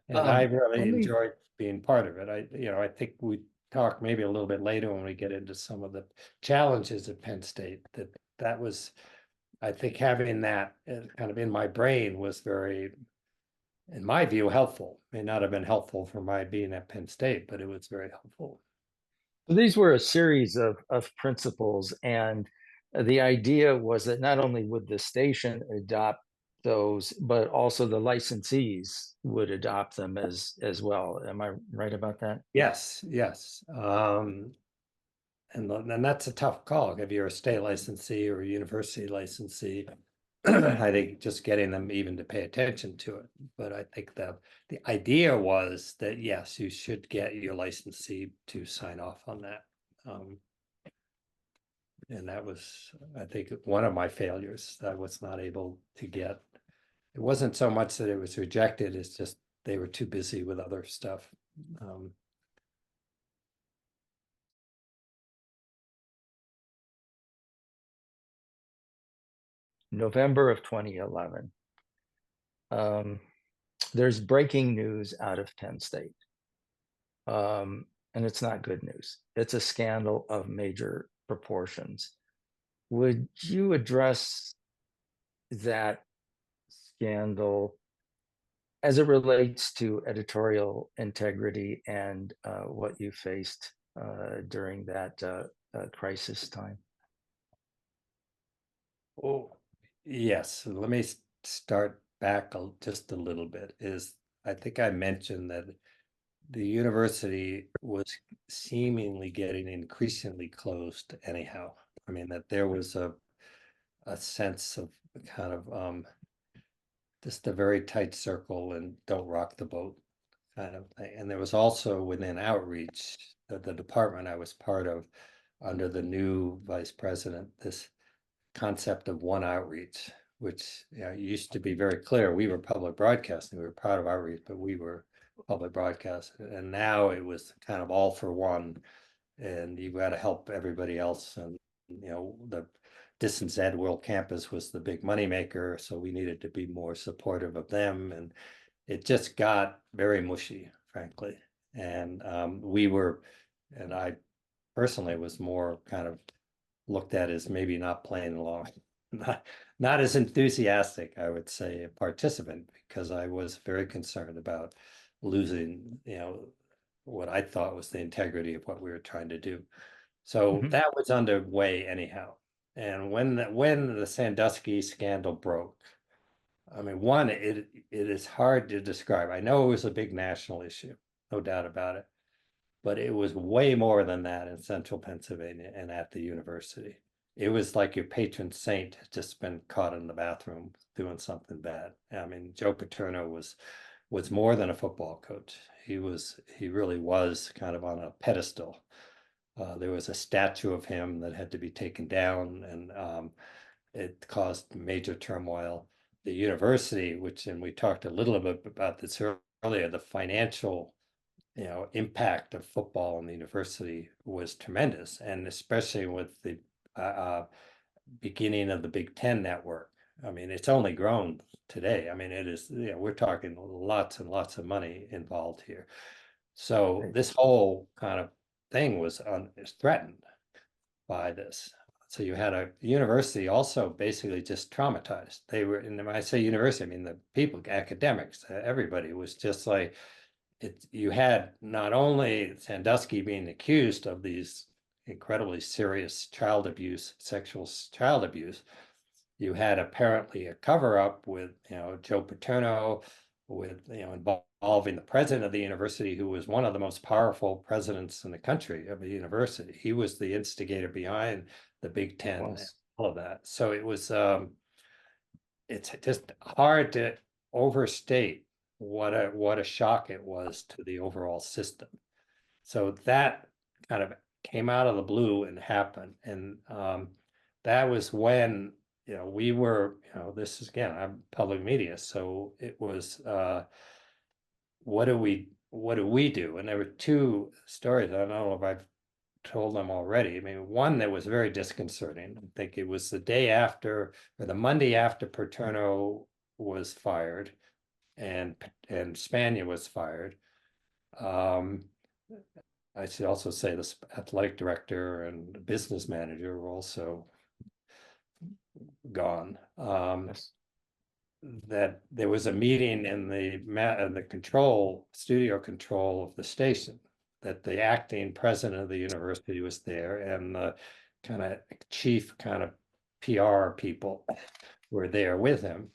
And I really let me- enjoyed being part of it. I think we talk maybe a little bit later when we get into some of the challenges at Penn State. That was, I think, having that kind of in my brain was very, in my view, helpful. May not have been helpful for my being at Penn State, but it was very helpful. So these were a series of principles, and the idea was that not only would the station adopt those, but also the licensees would adopt them as well. Am I right about that? Yes, yes. And that's a tough call if you're a state licensee or a university licensee. I think just getting them even to pay attention to it. But I think the idea was that yes, you should get your licensee to sign off on that. And that was, I think, one of my failures. I was not able to get. It wasn't so much that it was rejected, it's just they were too busy with other stuff. November of 2011. There's breaking news out of Penn State. And it's not good news. It's a scandal of major proportions. Would you address that scandal as it relates to editorial integrity and what you faced during that crisis time? Oh, yes. Let me start back just a little bit. I think I mentioned that the university was seemingly getting increasingly closed anyhow. I mean, that there was a sense of kind of just a very tight circle and don't rock the boat kind of thing. And there was also within outreach, the department I was part of under the new vice president, this concept of one outreach, which used to be very clear. We were public broadcasting, we were proud of outreach, but we were public broadcasting. And now it was kind of all for one, and you got to help everybody else. And distance ed world campus was the big moneymaker, so we needed to be more supportive of them. And it just got very mushy, frankly. And and I personally was more kind of looked at as maybe not playing along, not as enthusiastic, I would say, a participant, because I was very concerned about losing, what I thought was the integrity of what we were trying to do. So that was underway anyhow. And when the Sandusky scandal broke, I mean, one, it is hard to describe. I know it was a big national issue, no doubt about it, but it was way more than that in central Pennsylvania and at the university. It was like your patron saint had just been caught in the bathroom doing something bad. I mean, Joe Paterno was more than a football coach. He really was kind of on a pedestal. There was a statue of him that had to be taken down, and it caused major turmoil. The university, and we talked a little bit about this earlier, the financial impact of football in the university was tremendous, and especially with the beginning of the Big Ten network. I mean, it's only grown today. I mean, it is, we're talking lots and lots of money involved here. So this whole kind of thing is threatened by this. So you had a university also basically just traumatized. They were, and when I say university, I mean the people, academics, everybody was just like, you had not only Sandusky being accused of these incredibly serious child abuse, sexual child abuse, you had apparently a cover-up with Joe Paterno, with involving the president of the university, who was one of the most powerful presidents in the country of the university. He was the instigator behind the Big Ten and all of that. So it was it's just hard to overstate what a shock it was to the overall system. So that kind of came out of the blue and happened. And that was when we were, this is, again, I'm public media, so it was what do we do? And there were two stories. I don't know if I've told them already. I mean, one that was very disconcerting. I think it was the day after, or the Monday after Paterno was fired and Spania was fired. I should also say the athletic director and business manager were also gone. That there was a meeting in the studio control of the station, that the acting president of the university was there, and the kind of chief kind of PR people were there with him,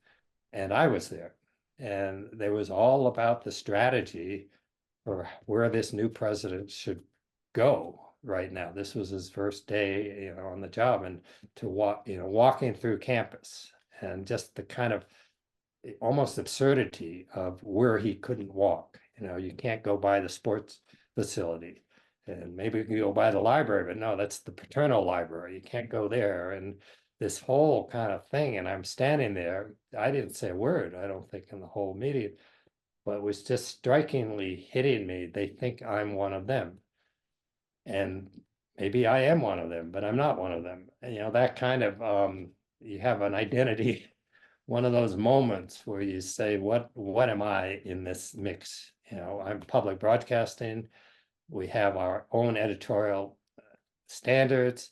and I was there. And there was all about the strategy for where this new president should go right now. This was his first day, on the job, and to walking through campus, and just the kind of almost absurdity of where he couldn't walk. You can't go by the sports facility, and maybe you can go by the library, but no, that's the Paterno library. You can't go there. And this whole kind of thing, and I'm standing there. I didn't say a word, I don't think, in the whole meeting, but it was just strikingly hitting me. They think I'm one of them. And maybe I am one of them, but I'm not one of them. And, that kind of, you have an identity, one of those moments where you say, what am I in this mix? I'm public broadcasting. We have our own editorial standards,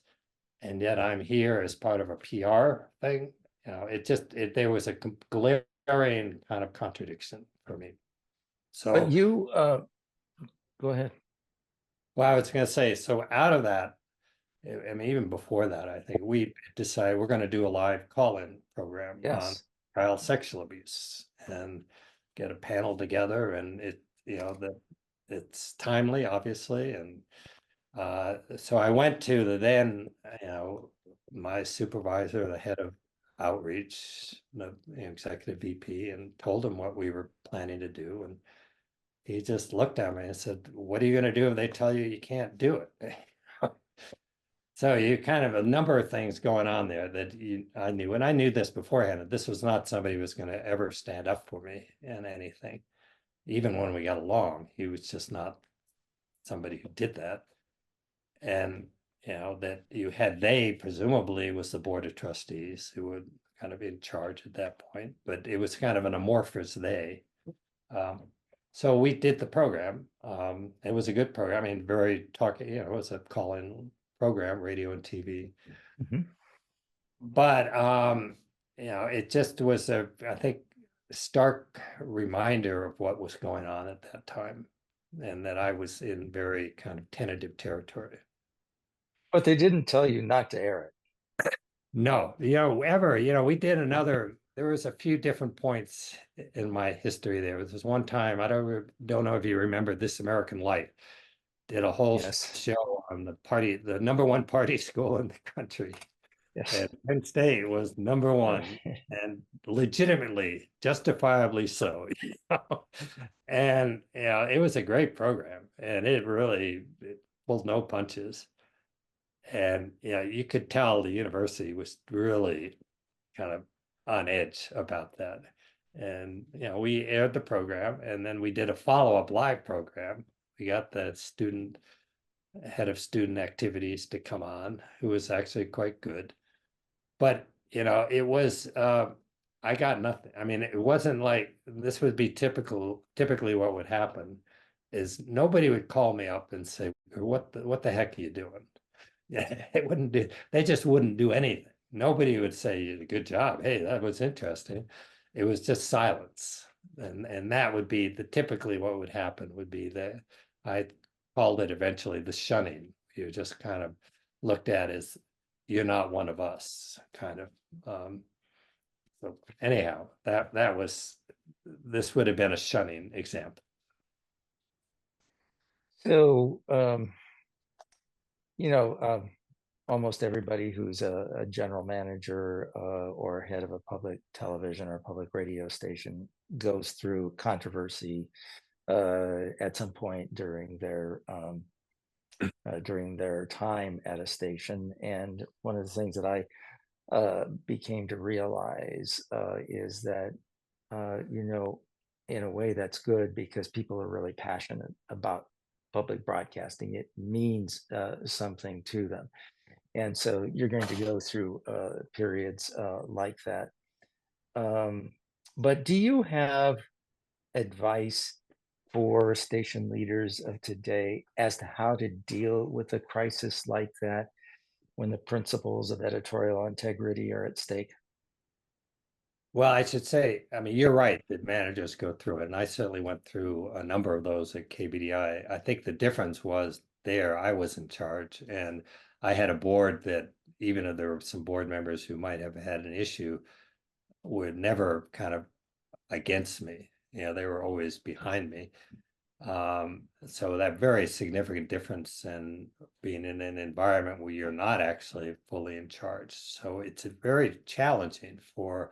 and yet I'm here as part of a PR thing. There was a glaring kind of contradiction for me. So, but you, go ahead. Well, I was going to say, so out of that, I mean, even before that, I think we decided we're going to do a live call-in program on child sexual abuse and get a panel together, and it's timely, obviously. And so I went to the then, my supervisor, the head of outreach, the executive VP, and told him what we were planning to do. And he just looked at me and said, "What are you going to do if they tell you can't do it?" So you kind of a number of things going on there that I knew, and I knew this beforehand, that this was not somebody who was going to ever stand up for me in anything. Even when we got along, he was just not somebody who did that. And that you had, they presumably was the board of trustees who were kind of in charge at that point, but it was kind of an amorphous they. So we did the program. It was a good program. I mean, very talking, it was a call-in program, radio and TV. But it just was I think, stark reminder of what was going on at that time, and that I was in very kind of tentative territory. But they didn't tell you not to air it. No, we did another, there was a few different points in my history there. There was one time, I don't know if you remember, This American Life did a whole show on the number one party school in the country. Yes. And Penn State was number one, and legitimately, justifiably so. And it was a great program, and it pulled no punches. And you could tell the university was really kind of on edge about that. And we aired the program, and then we did a follow-up live program. We got the head of student activities to come on, who was actually quite good. But it was I got nothing. I mean, it wasn't like this would be typically what would happen is nobody would call me up and say, what the heck are you doing? Yeah, they just wouldn't do anything. Nobody would say, good job, hey, that was interesting. It was just silence. And that would be typically what would happen would be that I called it eventually the shunning. You just kind of looked at as, you're not one of us, kind of. So anyhow, this would have been a shunning example. So, almost everybody who's a general manager or head of a public television or public radio station goes through controversy at some point during their time at a station. And one of the things that I became to realize is that, in a way that's good because people are really passionate about public broadcasting. It means something to them. And so you're going to go through periods like that. But do you have advice for station leaders of today as to how to deal with a crisis like that when the principles of editorial integrity are at stake? Well, I should say, I mean, you're right that managers go through it. And I certainly went through a number of those at KBDI. I think the difference was there, I was in charge, and I had a board that, even if there were some board members who might have had an issue, were never kind of against me. They were always behind me. So that very significant difference in being in an environment where you're not actually fully in charge. So it's very challenging for,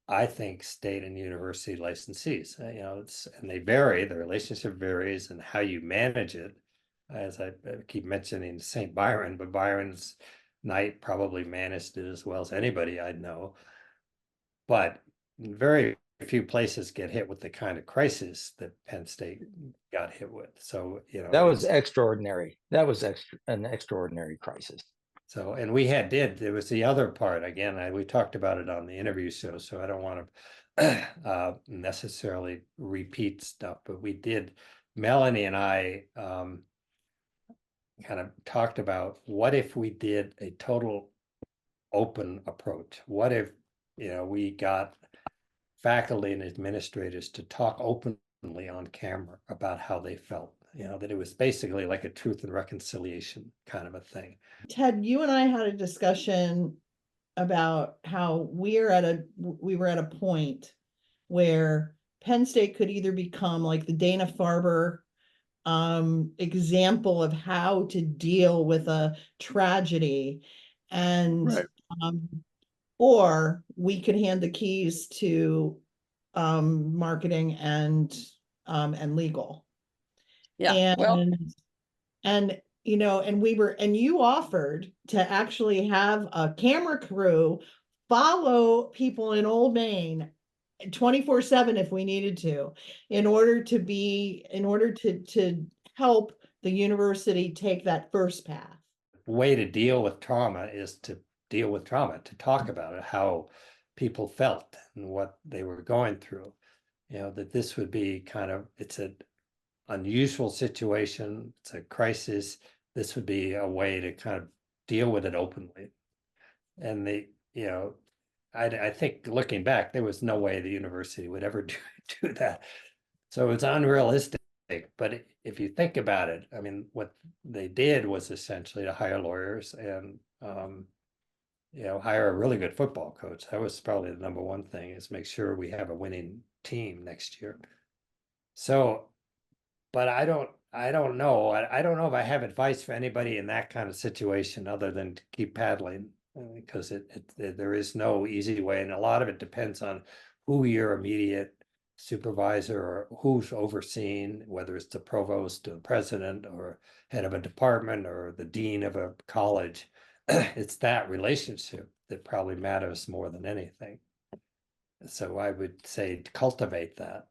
I think, state and university licensees. And they vary, the relationship varies, and how you manage it. As I keep mentioning St. Byron, but Byron's Knight probably managed it as well as anybody I know. But very few places get hit with the kind of crisis that Penn State got hit with. So, that was extraordinary. That was an extraordinary crisis. So, and there was the other part, again, we talked about it on the interview show, so I don't want to necessarily repeat stuff, but Melanie and I kind of talked about, what if we did a total open approach? What if, we got faculty and administrators to talk openly on camera about how they felt, that it was basically like a truth and reconciliation kind of a thing. Ted, you and I had a discussion about how we were at a point where Penn State could either become like the Dana-Farber example of how to deal with a tragedy, and Right. Or we could hand the keys to marketing and legal. Yeah. And you offered to actually have a camera crew follow people in Old Main 24/7 if we needed to, in order to help the university take that first path. way to deal with trauma is to deal with trauma, to talk about it, how people felt and what they were going through. You know, that this would be kind of, it's an unusual situation, it's a crisis. This would be a way to kind of deal with it openly. And you know, I think looking back, there was no way the university would ever do that. So it's unrealistic. But if you think about it, I mean, what they did was essentially to hire lawyers and you know, hire a really good football coach. That was probably the number one thing, is make sure we have a winning team next year. So, but I don't know. I don't know if I have advice for anybody in that kind of situation other than to keep paddling, because there is no easy way, and a lot of it depends on who your immediate supervisor or who's overseeing, whether it's the provost or the president or head of a department or the dean of a college. It's that relationship that probably matters more than anything. So I would say cultivate that.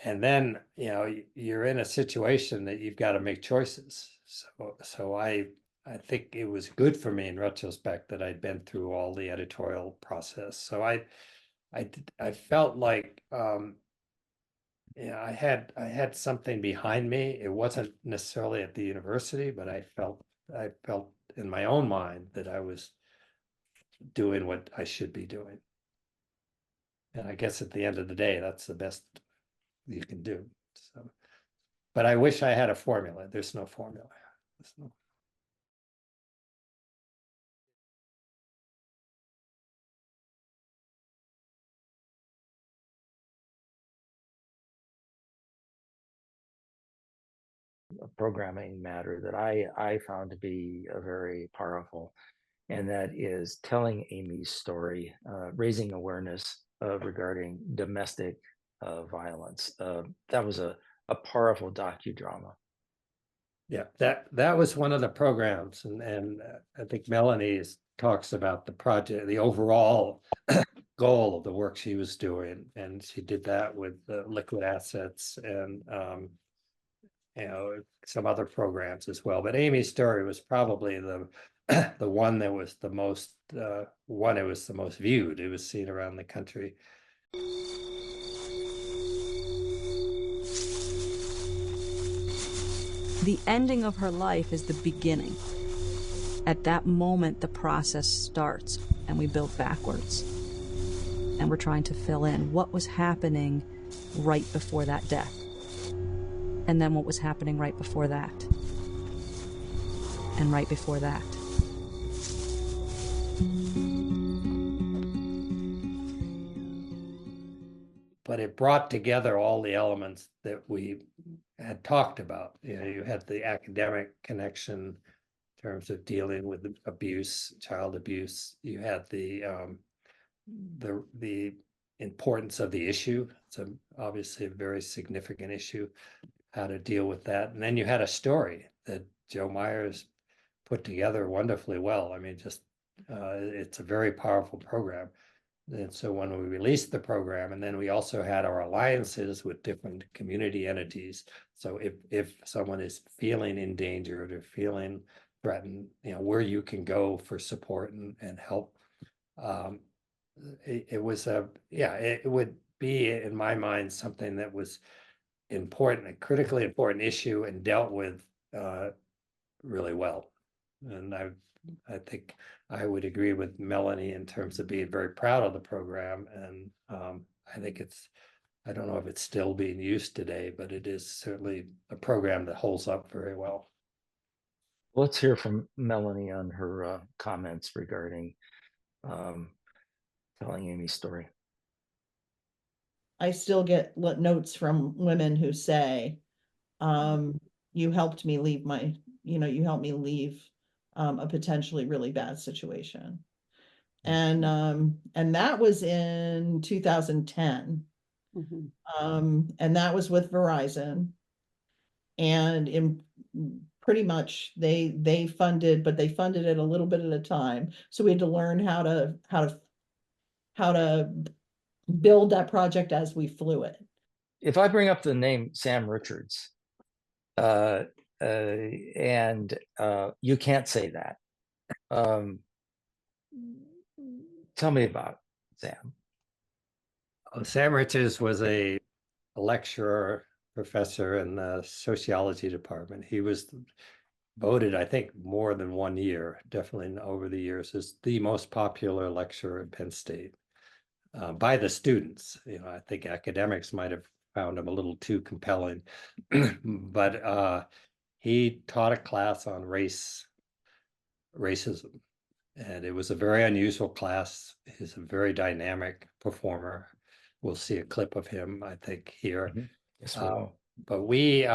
And then, you know, you're in a situation that you've got to make choices. So I think it was good for me in retrospect that I'd been through all the editorial process. So I felt like, I had something behind me. It wasn't necessarily at the university, but I felt in my own mind that I was doing what I should be doing. And I guess at the end of the day, that's the best you can do. So, but I wish I had a formula. There's no formula. There's no. A programming matter that I found to be very powerful, and that is telling Amy's story, raising awareness regarding domestic violence. That was a powerful docudrama. Yeah, that was one of the programs, and I think Melanie talks about the project, the overall goal of the work she was doing, and she did that with liquid assets and you know, some other programs as well. But Amy's story was probably the the one that was the most it was the most viewed. It was seen around the country. The ending of her life is the beginning. At that moment, the process starts, and we build backwards. And we're trying to fill in what was happening right before that death. And then what was happening right before that. And right before that. But it brought together all the elements that we had talked about. You know, you had the academic connection in terms of dealing with abuse, child abuse. You had the importance of the issue. It's obviously a very significant issue, how to deal with that. And then you had a story that Joe Myers put together wonderfully well. I mean, just it's a very powerful program. And so when we released the program, and then we also had our alliances with different community entities. So if someone is feeling endangered or feeling threatened, you know, where you can go for support and help. It was it would be, in my mind, something that was important, a critically important issue, and dealt with really well. And I think I would agree with Melanie in terms of being very proud of the program. And I think I don't know if it's still being used today, but it is certainly a program that holds up very well. Let's hear from Melanie on her comments regarding telling Amy's story. I still get notes from women who say, you helped me leave you helped me leave a potentially really bad situation. And that was in 2010. And that was with Verizon. And pretty much they funded, but they funded it a little bit at a time. So we had to learn how to build that project as we flew it. If I bring up the name Sam Richards, and you can't say that. Tell me about Sam. Sam Riches was a lecturer, professor in the sociology department. He was voted, I think, more than 1 year, definitely over the years, as the most popular lecturer at Penn State by the students. I think academics might have found him a little too compelling, but he taught a class on racism, and it was a very unusual class. He's a very dynamic performer. We'll see a clip of him, I think, here. Yes, we will. But we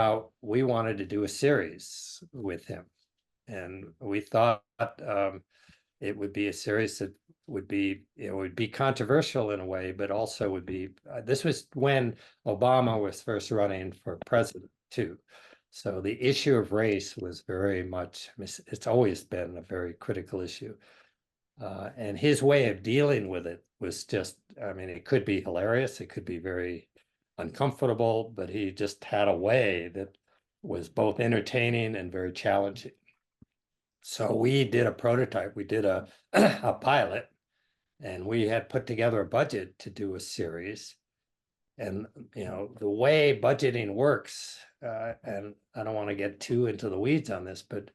wanted to do a series with him, and we thought it would be a series that would be controversial in a way, but also would be. This was when Obama was first running for president too, so the issue of race was very much. It's always been a very critical issue. And his way of dealing with it was just, it could be hilarious, it could be very uncomfortable, but he just had a way that was both entertaining and very challenging. So we did a prototype, we did a pilot, and we had put together a budget to do a series. And, the way budgeting works, and I don't want to get too into the weeds on this, but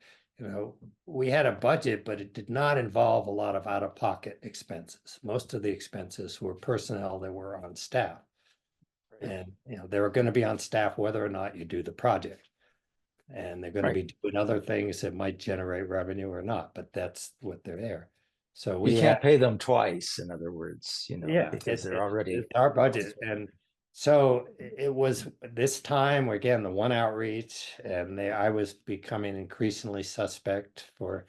we had a budget, but it did not involve a lot of out-of-pocket expenses. Most of the expenses were personnel that were on staff. And, they were going to be on staff whether or not you do the project. And they're going to be doing other things that might generate revenue or not, but that's what they're there. So we can't pay them twice, in other words, because they're already it's our budget. And so it was this time, again, the one outreach, and I was becoming increasingly suspect for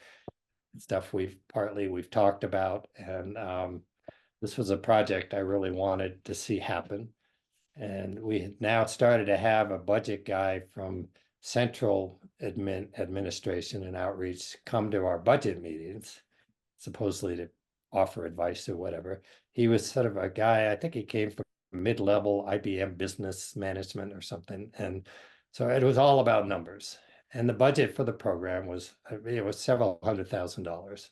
stuff we've talked about. And this was a project I really wanted to see happen. And we had now started to have a budget guy from central administration and outreach come to our budget meetings, supposedly to offer advice or whatever. He was sort of a guy, I think he came from mid-level IBM business management or something. And so it was all about numbers. And the budget for the program was, several $100,000.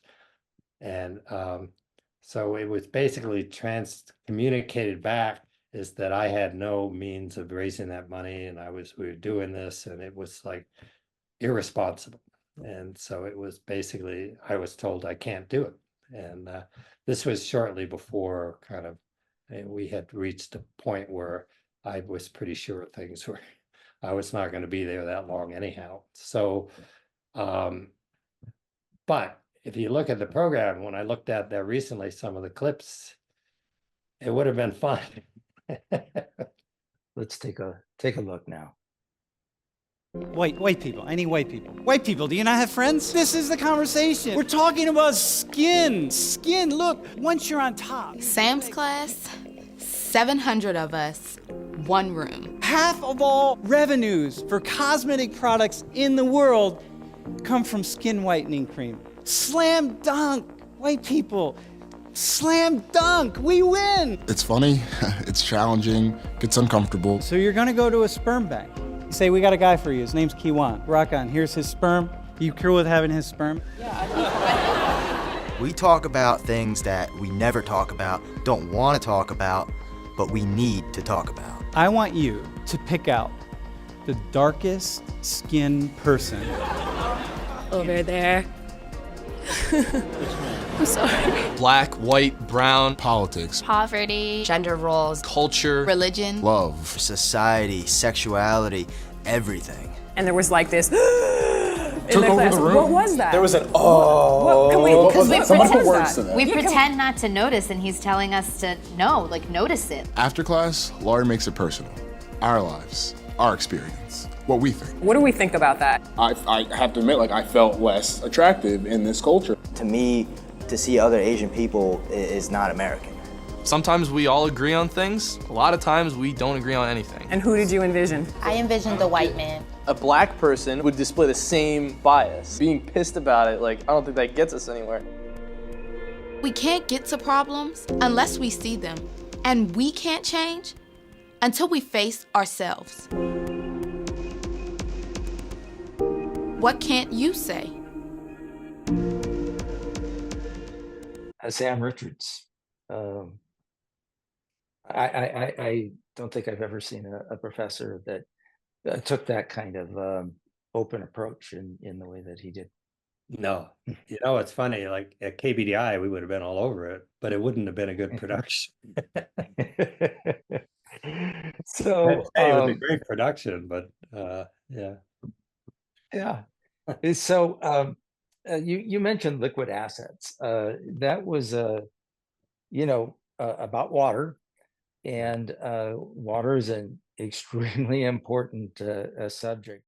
And so it was basically communicated back is that I had no means of raising that money, and we were doing this, and it was like irresponsible. And so it was basically, I was told I can't do it. And this was shortly before we had reached a point where I was pretty sure I was not going to be there that long anyhow. So, but if you look at the program, when I looked at that recently, some of the clips, it would have been fun. Let's take a look now. White people. I need white people. White people, do you not have friends? This is the conversation. We're talking about skin. Skin, look, once you're on top. Sam's class, 700 of us, one room. Half of all revenues for cosmetic products in the world come from skin whitening cream. Slam dunk, white people. Slam dunk, we win. It's funny, it's challenging, gets uncomfortable. So you're gonna go to a sperm bank. You say, we got a guy for you, his name's Kiwan. Rock on, here's his sperm. You cool with having his sperm? We talk about things that we never talk about, don't want to talk about, but we need to talk about. I want you to pick out the darkest skinned person. Over there. I'm sorry. Black, white, brown. Politics. Poverty, gender roles, Culture. religion, Love. Society, sexuality, everything. And there was like this in Took the over class. the room. What was that? There was an Someone put words to that. We pretend not to notice, and he's telling us to notice it. After class, Laurie makes it personal. Our lives, our experience, what we think. What do we think about that? I have to admit, I felt less attractive in this culture. To me, to see other Asian people is not American. Sometimes we all agree on things. A lot of times we don't agree on anything. And who did you envision? I envisioned the white man. A black person would display the same bias. Being pissed about it, I don't think that gets us anywhere. We can't get to problems unless we see them. And we can't change until we face ourselves. What can't you say? Sam Richards. I don't think I've ever seen a professor that took that kind of open approach in the way that he did. No, you know, it's funny, like at KBDI, we would have been all over it, but it wouldn't have been a good production. So It was a great production, but yeah. Yeah. So you mentioned liquid assets. That was about water, and water is an extremely important subject.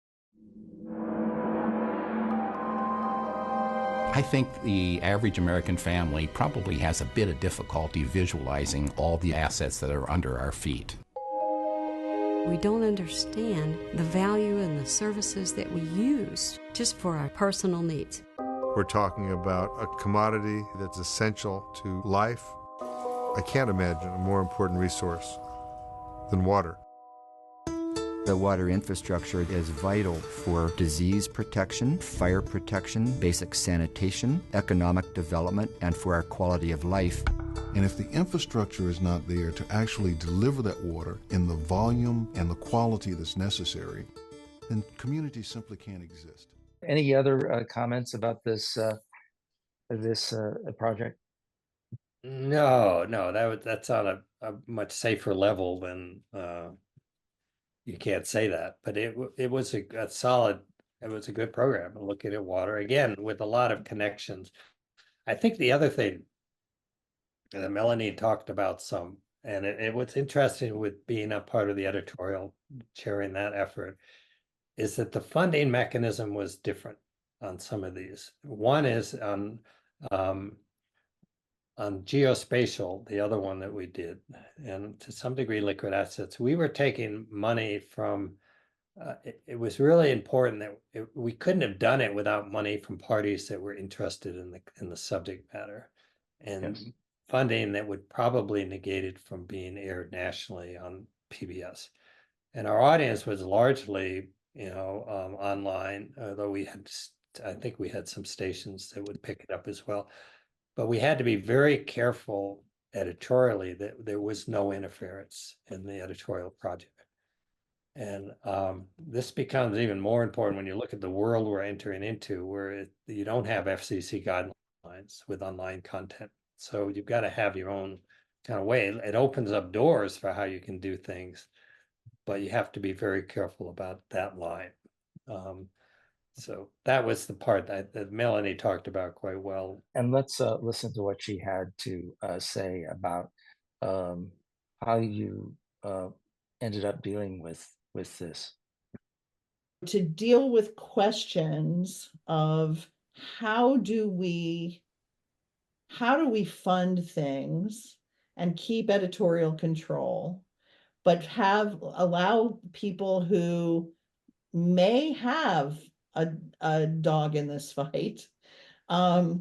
I think the average American family probably has a bit of difficulty visualizing all the assets that are under our feet. We don't understand the value and the services that we use just for our personal needs. We're talking about a commodity that's essential to life. I can't imagine a more important resource than water. The water infrastructure is vital for disease protection, fire protection, basic sanitation, economic development, and for our quality of life. And if the infrastructure is not there to actually deliver that water in the volume and the quality that's necessary, then communities simply can't exist. Any other comments about this project? No, that's on a much safer level than you can't say that, but it was a solid, it was a good program. Looking at water again with a lot of connections. I think the other thing that Melanie talked about some, and it was interesting with being a part of the editorial, chairing that effort, is that the funding mechanism was different on some of these. One is on geospatial, the other one that we did, and to some degree liquid assets, we were taking money from, it was really important that we couldn't have done it without money from parties that were interested in the subject matter, and Yes. funding that would probably negate it from being aired nationally on PBS. And our audience was largely, online, although I think we had some stations that would pick it up as well. But we had to be very careful editorially that there was no interference in the editorial project. And this becomes even more important when you look at the world we're entering into, where you don't have FCC guidelines with online content. So you've got to have your own kind of way. It opens up doors for how you can do things, but you have to be very careful about that line. So that was the part that Melanie talked about quite well. And let's listen to what she had to say about how you ended up dealing with this. To deal with questions of how do we fund things and keep editorial control, but allow people who may have a dog in this fight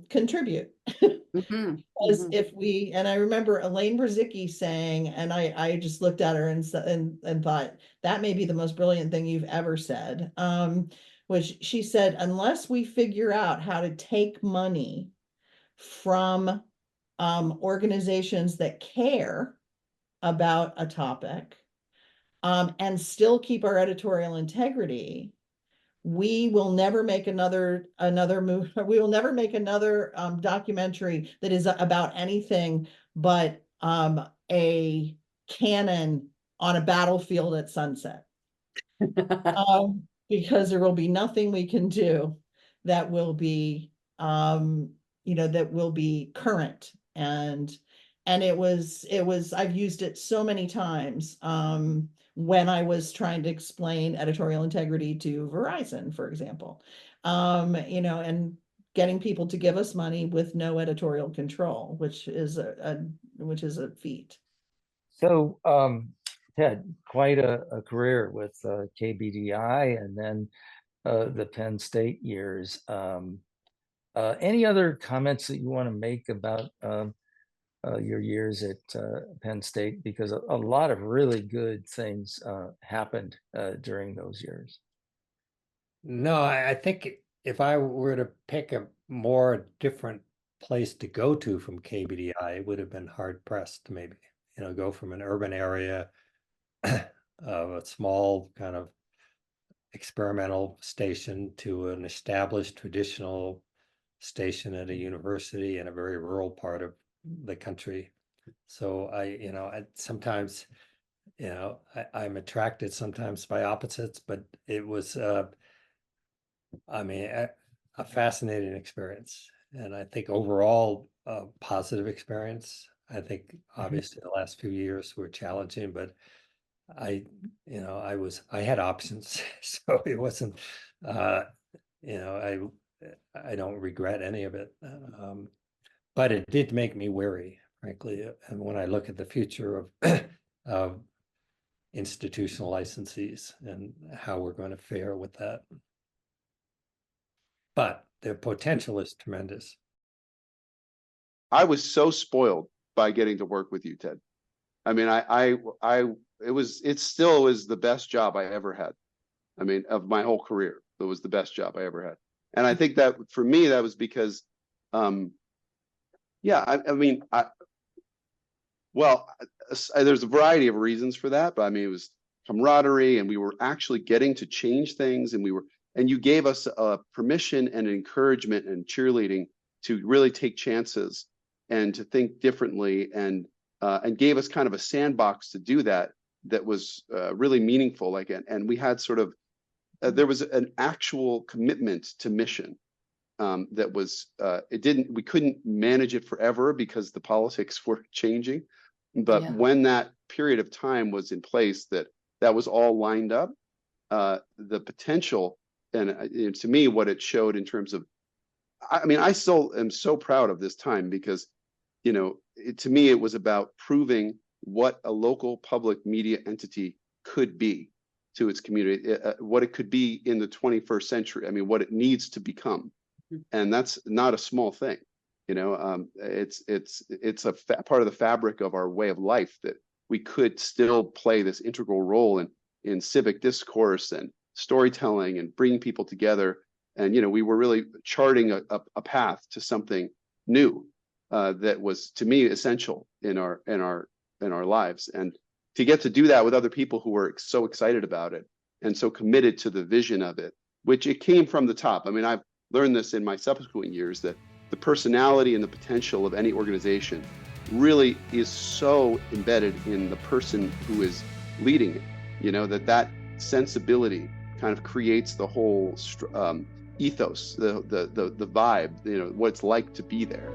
contribute. Because and I remember Elaine Brzezicki saying, and I just looked at her and thought that may be the most brilliant thing you've ever said, which she said, unless we figure out how to take money from organizations that care about a topic and still keep our editorial integrity, we will never make another movie. We will never make another documentary that is about anything but a cannon on a battlefield at sunset. Because there will be nothing we can do that will be that will be current, and it was I've used it so many times when I was trying to explain editorial integrity to Verizon, for example, and getting people to give us money with no editorial control, which is a feat. So Ted, quite a career with KBDI and then the Penn State years. Any other comments that you want to make about your years at Penn State? Because a lot of really good things happened during those years. No, I think if I were to pick a more different place to go to from KBDI, it would have been hard pressed to maybe, go from an urban area of a small kind of experimental station to an established traditional station at a university in a very rural part of the country. So I sometimes, I'm attracted sometimes by opposites, but it was, a fascinating experience. And I think overall, a positive experience. I think obviously the last few years were challenging, but I had options, so it wasn't, I don't regret any of it. But it did make me wary, frankly. And when I look at the future of institutional licensees and how we're going to fare with that. But their potential is tremendous. I was so spoiled by getting to work with you, Ted. I mean, it still is the best job I ever had. I mean, of my whole career, it was the best job I ever had. And I think that for me, that was because, there's a variety of reasons for that, but I mean, it was camaraderie, and we were actually getting to change things, and you gave us permission and encouragement and cheerleading to really take chances and to think differently, and gave us kind of a sandbox to do that was really meaningful. And we had sort of there was an actual commitment to mission that was we couldn't manage it forever because the politics were changing, but when that period of time was in place, that was all lined up, the potential, and to me what it showed in terms of, I still am so proud of this time because to me it was about proving what a local public media entity could be to its community, what it could be in the 21st century. I mean, what it needs to become. And that's not a small thing. It's a part of the fabric of our way of life that we could still play this integral role in civic discourse and storytelling and bringing people together. And, we were really charting a path to something new that was, to me, essential in our lives. And to get to do that with other people who were so excited about it and so committed to the vision of it, which it came from the top. I mean, I've learned this in my subsequent years, that the personality and the potential of any organization really is so embedded in the person who is leading it, that sensibility kind of creates the whole ethos, the vibe, what it's like to be there.